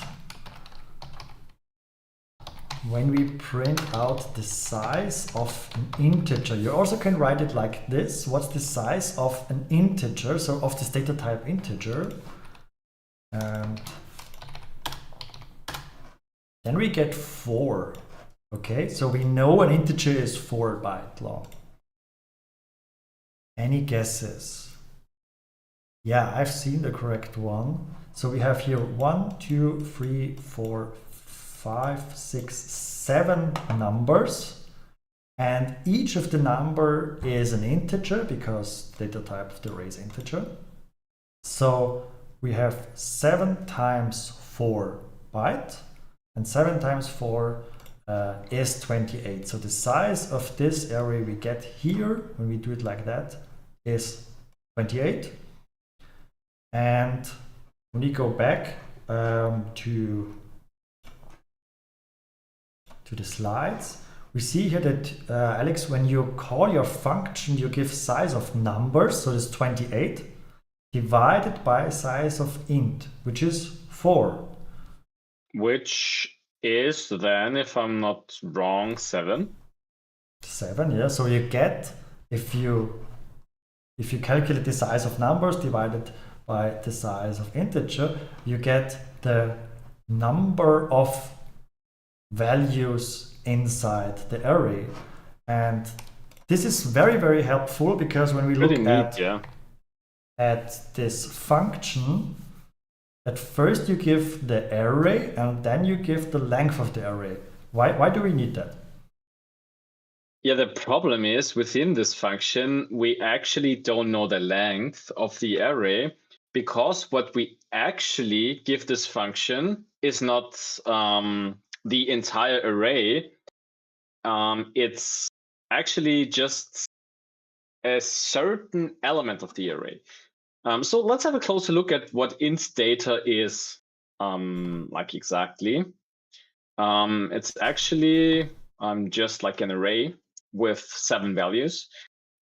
When we print out the size of an integer, you also can write it like this. What's the size of an integer, so of this data type integer? And then we get 4. Okay, so we know an integer is 4 byte long. Any guesses? Yeah, I've seen the correct one. So we have here 1, 2, 3, 4, 5, 6, 7 numbers, and each of the number is an integer because data type of the array is integer. So we have 7 times 4 byte, and 7 times 4 is 28. So the size of this array we get here, when we do it like that, is 28. And when we go back to the slides, we see here that, Alex, when you call your function, you give size of numbers, so this 28, divided by size of int, which is 4. Which is then, if I'm not wrong, 7. 7, yeah. So you get, if you calculate the size of numbers divided by the size of integer, you get the number of values inside the array. And this is very, very helpful, because when we look at this function, at first you give the array and then you give the length of the array. Why do we need that? Yeah, the problem is within this function, we actually don't know the length of the array, because what we actually give this function is not the entire array. It's actually just a certain element of the array. So let's have a closer look at what int data is like exactly. It's actually just like an array with 7 values.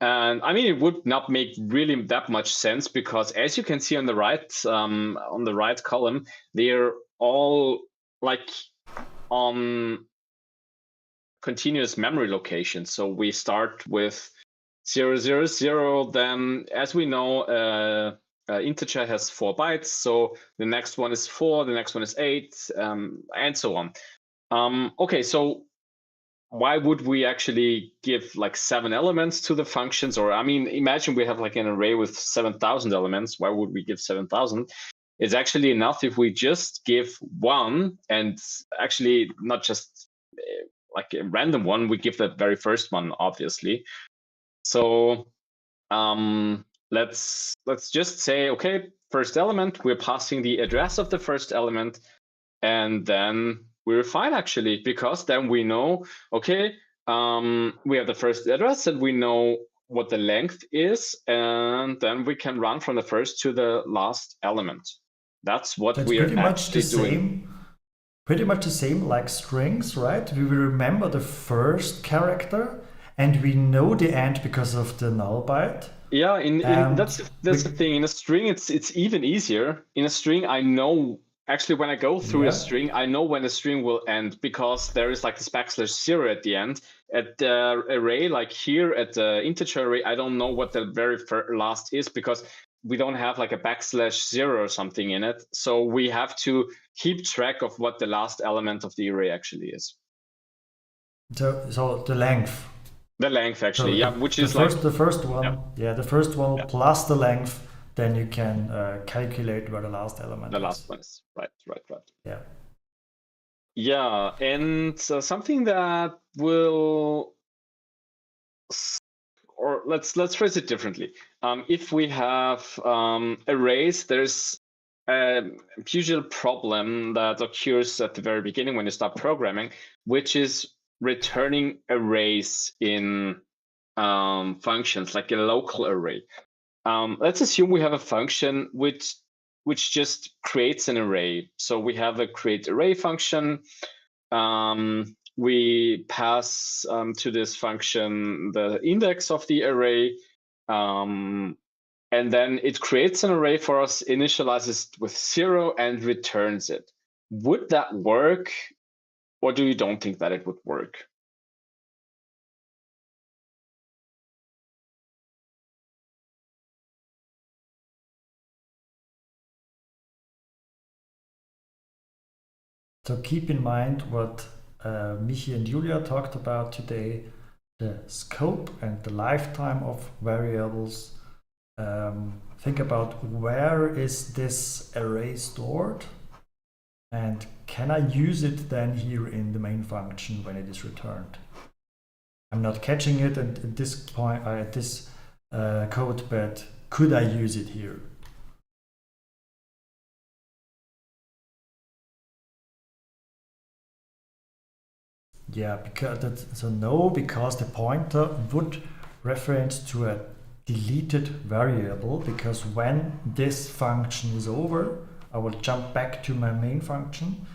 And I mean, it would not make really that much sense, because as you can see on the right column, they're all like on continuous memory locations. So we start with 0, 0, 0. Then, as we know, integer has 4 bytes. So the next one is 4, the next one is 8, and so on. Okay, so why would we actually give like 7 elements to the functions? Or I mean, imagine we have like an array with 7,000 elements. Why would we give 7,000? It's actually enough if we just give 1, and actually not just like a random one, we give the very first one, obviously. So let's just say, okay, first element, we're passing the address of the first element, and then we're fine actually, because then we know, okay, we have the first address and we know what the length is, and then we can run from the first to the last element. That's what we are actually doing. Pretty much the same like strings, right? We will remember the first character and we know the end because of the null byte. Yeah, that's the thing. In a string, it's even easier. In a string, I know actually when I go through a string, I know when a string will end, because there is like this \0 at the end. At the array, like here at the integer array, I don't know what the very last is, because we don't have like a \0 or something in it. So we have to keep track of what the last element of the array actually is. So the length. The length actually, so yeah, which is like the first one. Yeah, the first one plus the length. Then you can calculate where the last element is. The last one is, right. Yeah. Yeah, and something that will, or let's phrase it differently. If we have arrays, there's a usual problem that occurs at the very beginning when you start programming, which is returning arrays in functions, like a local array. Let's assume we have a function which just creates an array. So we have a create array function, we pass to this function the index of the array, and then it creates an array for us, initializes it with 0, and returns it. Would that work, or do you don't think that it would work? So keep in mind what Michi and Julia talked about today, the scope and the lifetime of variables. Think about where is this array stored, and can I use it then here in the main function when it is returned? I'm not catching it at this point, at this code, but could I use it here? Yeah, because because the pointer would reference to a deleted variable, because when this function is over, I will jump back to my main function,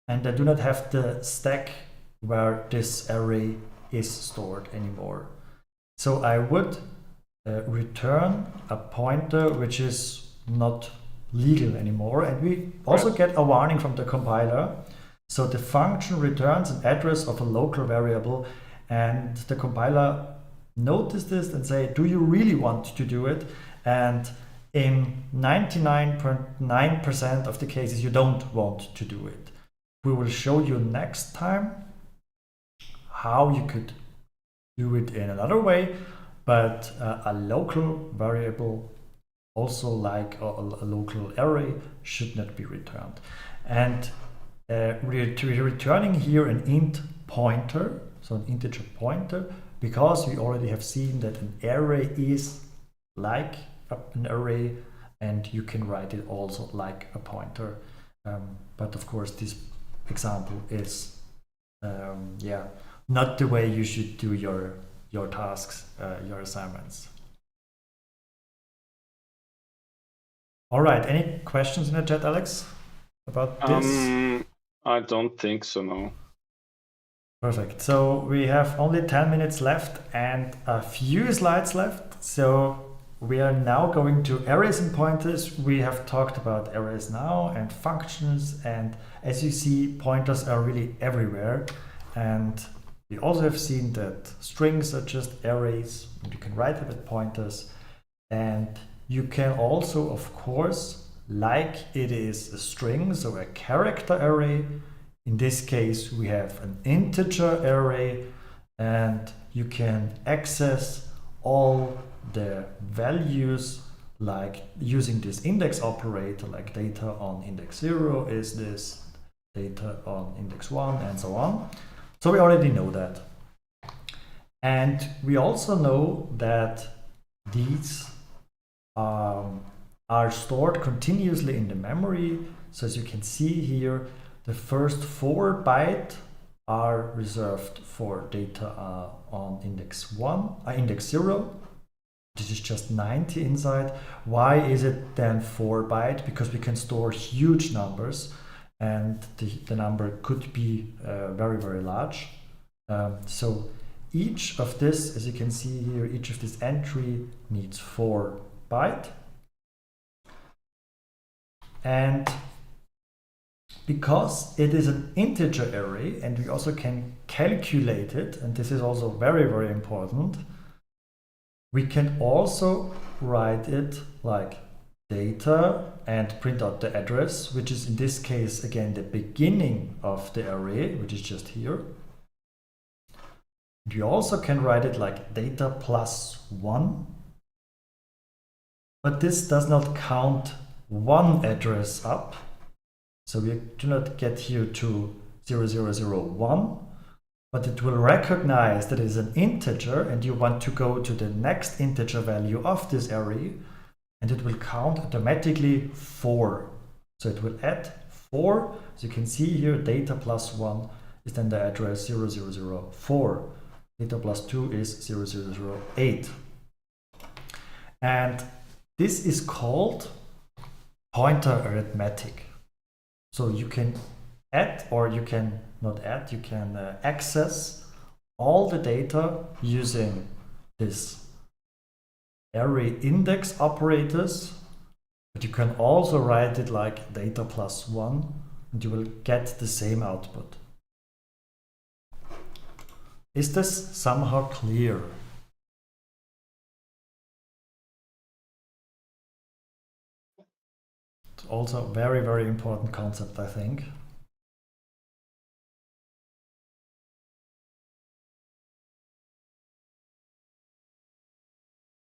and I do not have the stack where this array is stored anymore. So I would return a pointer which is not legal anymore, and we also get a warning from the compiler. So the function returns an address of a local variable, and the compiler noticed this and say, do you really want to do it? And in 99.9% of the cases, you don't want to do it. We will show you next time how you could do it in another way, but a local variable, also like a local array, should not be returned. And we're returning here an int pointer, so an integer pointer, because we already have seen that an array is like an array, and you can write it also like a pointer. But of course, this example is not the way you should do your tasks, your assignments. All right, any questions in the chat, Alex, about this? I don't think so, no. Perfect. So we have only 10 minutes left and a few slides left. So we are now going to arrays and pointers. We have talked about arrays now and functions. And as you see, pointers are really everywhere. And we also have seen that strings are just arrays. You can write them with pointers. And you can also, of course, like it is a string, so a character array. In this case, we have an integer array, and you can access all the values like using this index operator, like data on index 0 is this, data on index 1, and so on. So we already know that. And we also know that these are stored continuously in the memory. So as you can see here, the first 4 bytes are reserved for data on index 0. This is just 90 inside. Why is it then 4 bytes? Because we can store huge numbers, and the number could be very, very large. So each of this, as you can see here, each of this entry needs 4 bytes. And because it is an integer array, and we also can calculate it, and this is also very, very important, we can also write it like data and print out the address, which is in this case, again, the beginning of the array, which is just here. We also can write it like data plus 1, but this does not count one address up. So we do not get here to 0001, but it will recognize that it is an integer and you want to go to the next integer value of this array, and it will count automatically 4. So it will add 4. As you can see here, data plus 1 is then the address 0004. Data plus 2 is 0008. And this is called pointer arithmetic. So you can add, or you can not add, you can access all the data using this array index operators, but you can also write it like data plus 1 and you will get the same output. Is this somehow clear? It's also a very, very important concept, I think.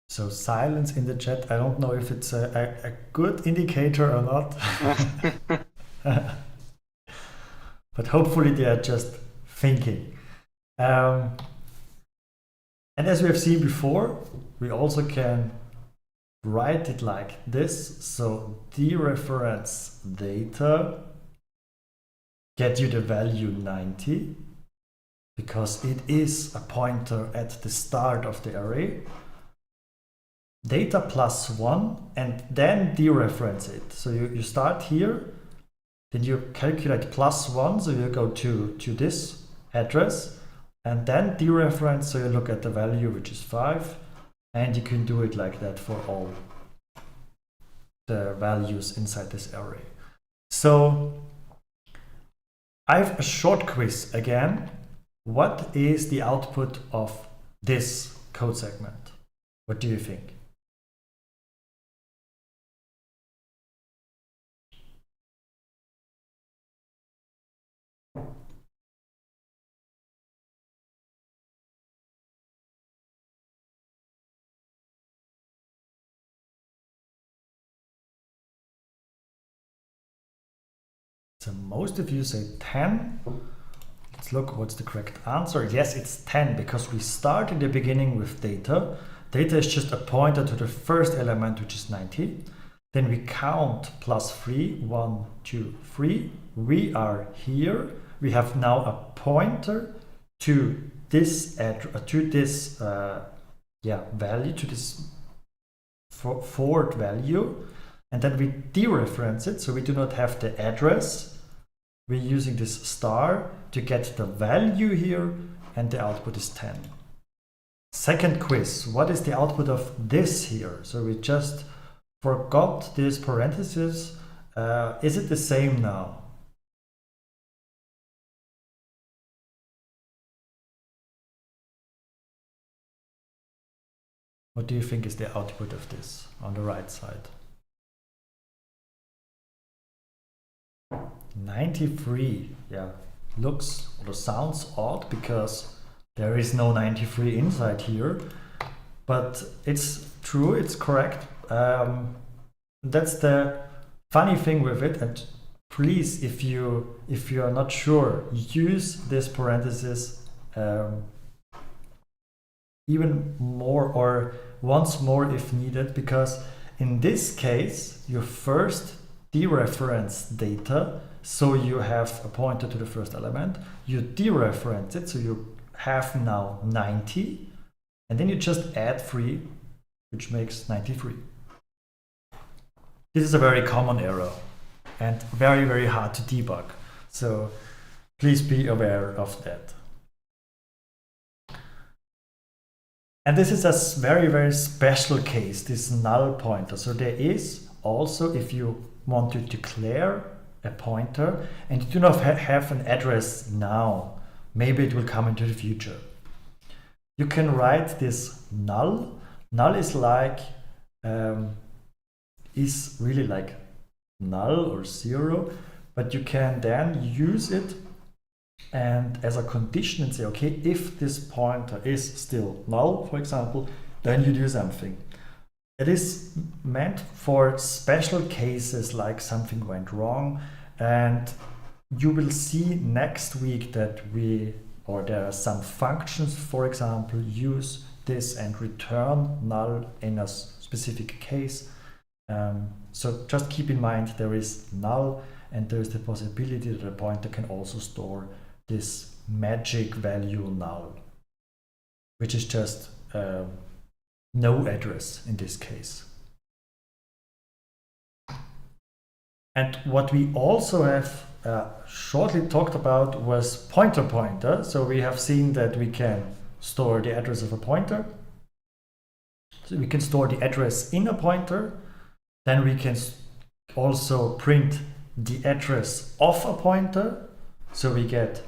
So silence in the chat, I don't know if it's a good indicator or not. But hopefully they are just thinking. And as we have seen before, we also can write it like this. So dereference data get you the value 90 because it is a pointer at the start of the array. Data plus 1 and then dereference it. So you start here, then you calculate plus 1, so you go to this address, and then dereference, so you look at the value, which is 5, and you can do it like that for all the values inside this array. So I have a short quiz again. What is the output of this code segment? What do you think? So most of you say 10. Let's look what's the correct answer. Yes, it's 10 because we start in the beginning with data. Data is just a pointer to the first element, which is 90. Then we count plus 3, 1, 2, 3. We are here. We have now a pointer to this value, to this forward value. And then we dereference it, so we do not have the address. We're using this star to get the value here, and the output is 10. Second quiz, what is the output of this here? So we just forgot this parenthesis. Is it the same now? What do you think is the output of this on the right side? 93, yeah, looks or sounds odd because there is no 93 inside here, but it's true, it's correct. That's the funny thing with it. And please, if you are not sure, use this parenthesis even more or once more if needed, because in this case you first dereference data, so you have a pointer to the first element, you dereference it, so you have now 90, and then you just add 3, which makes 93. This is a very common error and very, very hard to debug, so please be aware of that. And this is a very, very special case, this null pointer. So there is also, if you want to declare a pointer and you do not have an address now, maybe it will come into the future, you can write this null. Null is like is really like null or 0, but you can then use it and as a condition and say, okay, if this pointer is still null, for example, then you do something. It is meant for special cases like something went wrong, and you will see next week that there are some functions, for example, use this and return null in a specific case. So just keep in mind there is null and there is the possibility that a pointer can also store this magic value null, which is just no address in this case. And what we also have shortly talked about was pointer. So we have seen that we can store the address of a pointer. So we can store the address in a pointer. Then we can also print the address of a pointer. So we get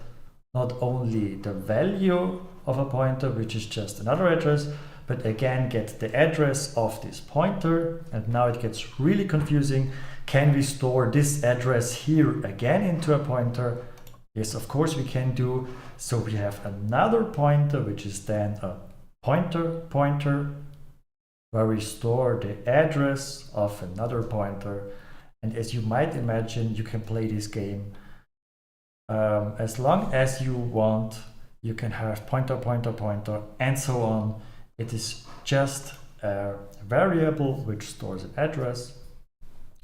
not only the value of a pointer, which is just another address, but again get the address of this pointer. And now it gets really confusing. Can we store this address here again into a pointer? Yes, of course we can do. So we have another pointer, which is then a pointer, where we store the address of another pointer. And as you might imagine, you can play this game as long as you want. You can have pointer, and so on. It is just a variable which stores an address.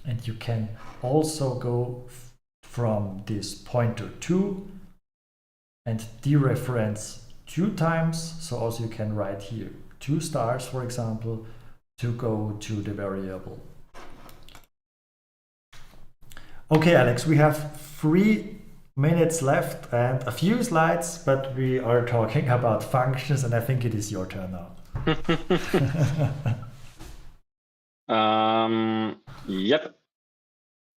And you can also go from this pointer to and dereference 2 times. So also you can write here 2 stars, for example, to go to the variable. Okay, Alex, we have 3 minutes left and a few slides, but we are talking about functions, and I think it is your turn now. Yep.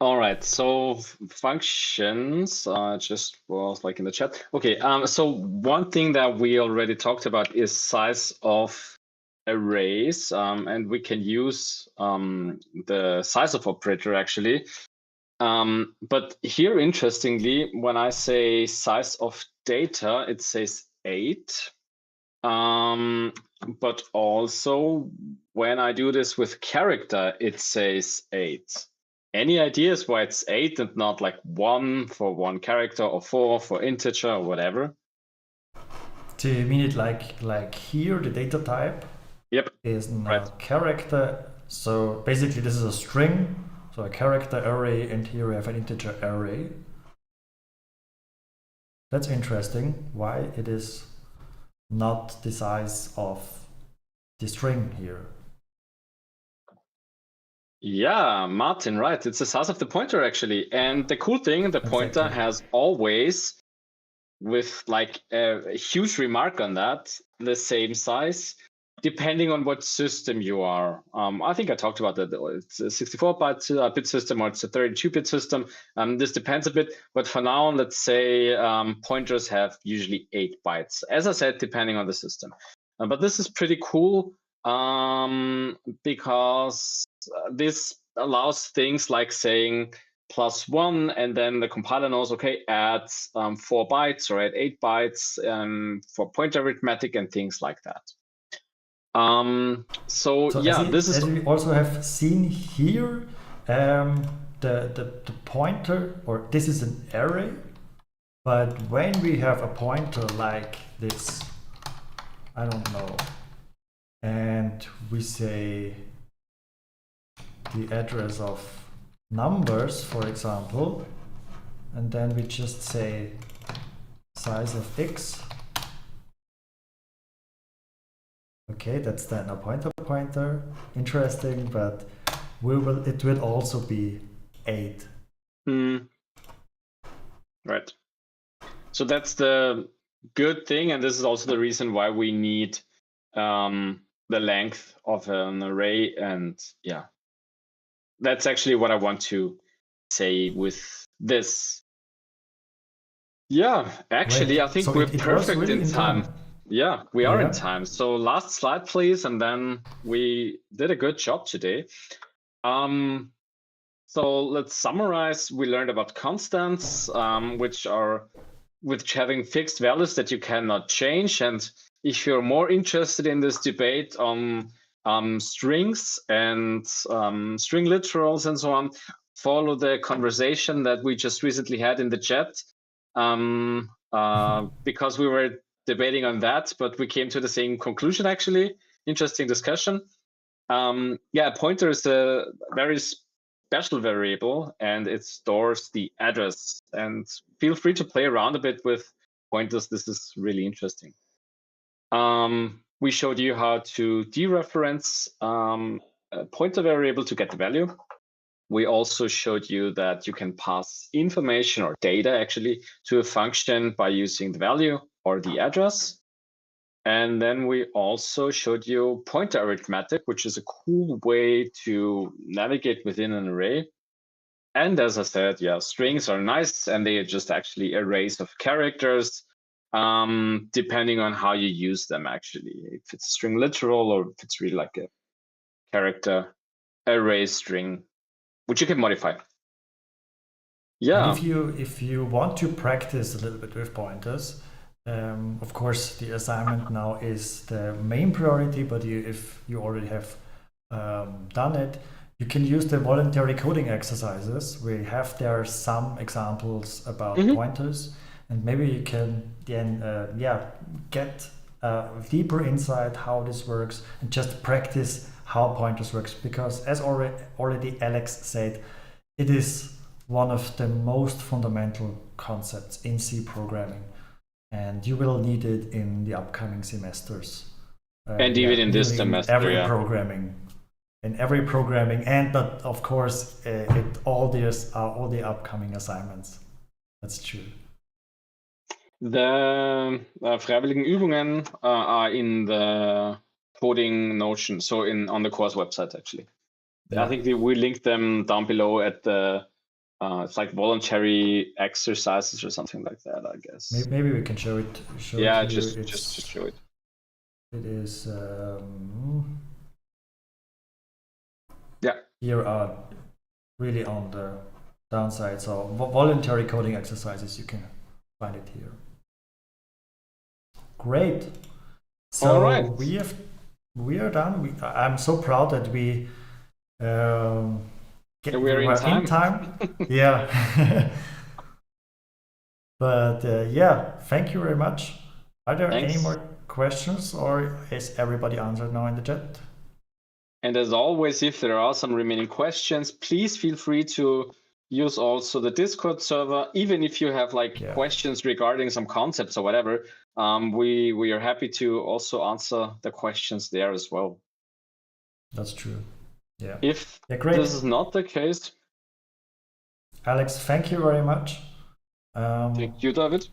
All right, so functions, just was like in the chat. Okay, so one thing that we already talked about is size of arrays, and we can use the sizeof operator actually. But here, interestingly, when I say size of data, it says 8. But also when I do this with character, it says 8. Any ideas why it's 8 and not like 1 for one character or 4 for integer or whatever? Do you mean it like here, the data type? Yep. Is now right. Character. So basically this is a string, so a character array, and here we have an integer array. That's interesting, why it is not the size of the string here. Yeah, Martin, right. It's the size of the pointer actually. And the cool thing, the pointer has always, with like a huge remark on that, the same size, depending on what system you are. I think I talked about that. It's a 64-bit system or it's a 32-bit system. This depends a bit, but for now, let's say pointers have usually 8 bytes. As I said, depending on the system. But this is pretty cool because this allows things like saying +1, and then the compiler knows, okay, add 4 bytes or add 8 bytes for pointer arithmetic and things like that. So yeah, this is. As we also have seen here, the pointer, or this is an array, but when we have a pointer like this, I don't know, and we say the address of numbers, for example, and then we just say size of x. Okay, that's then a pointer. Interesting, but it will also be 8. Right. So that's the good thing, and this is also the reason why we need the length of an array. And yeah, that's actually what I want to say with this. Yeah, actually, Great. I think so we're perfect really in time. Yeah, we are in time. So last slide, please, and then we did a good job today. So let's summarize. We learned about constants, which having fixed values that you cannot change. And if you're more interested in this debate on strings and string literals and so on, follow the conversation that we just recently had in the chat. Because we were debating on that, but we came to the same conclusion, actually. Interesting discussion. Yeah, pointer is a very special variable, and it stores the address. And feel free to play around a bit with pointers. This is really interesting. We showed you how to dereference a pointer variable to get the value. we also showed you that you can pass information or data actually to a function by using the value or the address. And then we also showed you pointer arithmetic, which is a cool way to navigate within an array. And as I said, yeah, strings are nice, and they are just actually arrays of characters, depending on how you use them, actually. If it's string literal or if it's really like a character array string, which you can modify. Yeah. And if you want to practice a little bit with pointers, of course, the assignment now is the main priority, but if you already have done it, you can use the voluntary coding exercises. We have there some examples about pointers, and maybe you can then get a deeper insight how this works and just practice how pointers works, because as already Alex said, it is one of the most fundamental concepts in C programming, and you will need it in the upcoming semesters. And even in this semester, in every programming, and but of course, all the upcoming assignments. That's true. The freiwilligen Übungen are in the coding Notion, so on the course website actually. Yeah. I think we linked them down below at the it's like voluntary exercises or something like that, I guess. Maybe we can show it. Just show it. It is. Yeah. Here are really on the downside. So voluntary coding exercises, you can find it here. Great. So all right. we are done. I'm so proud that we we're in time. Yeah. But yeah, thank you very much. Are there any more questions, or is everybody answered now in the chat? And as always, if there are some remaining questions, please feel free to use also the Discord server. Even if you have questions regarding some concepts or whatever, we are happy to also answer the questions there as well. That's true. Yeah. If great. This is not the case, Alex, thank you very much. Thank you, David.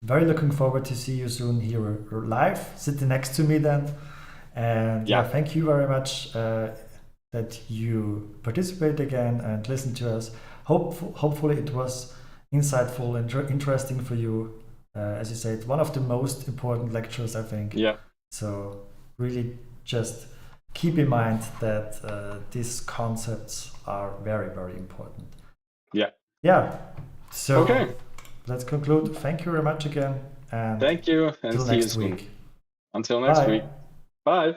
Very looking forward to see you soon here live, sitting next to me then. And yeah, thank you very much that you participate again and listen to us. Hopefully it was insightful and interesting for you. As you said, one of the most important lectures, I think. Yeah. So really just keep in mind that these concepts are very, very important. Yeah. Yeah. So let's conclude. Thank you very much again. And thank you, and see you soon. Until next week. Bye.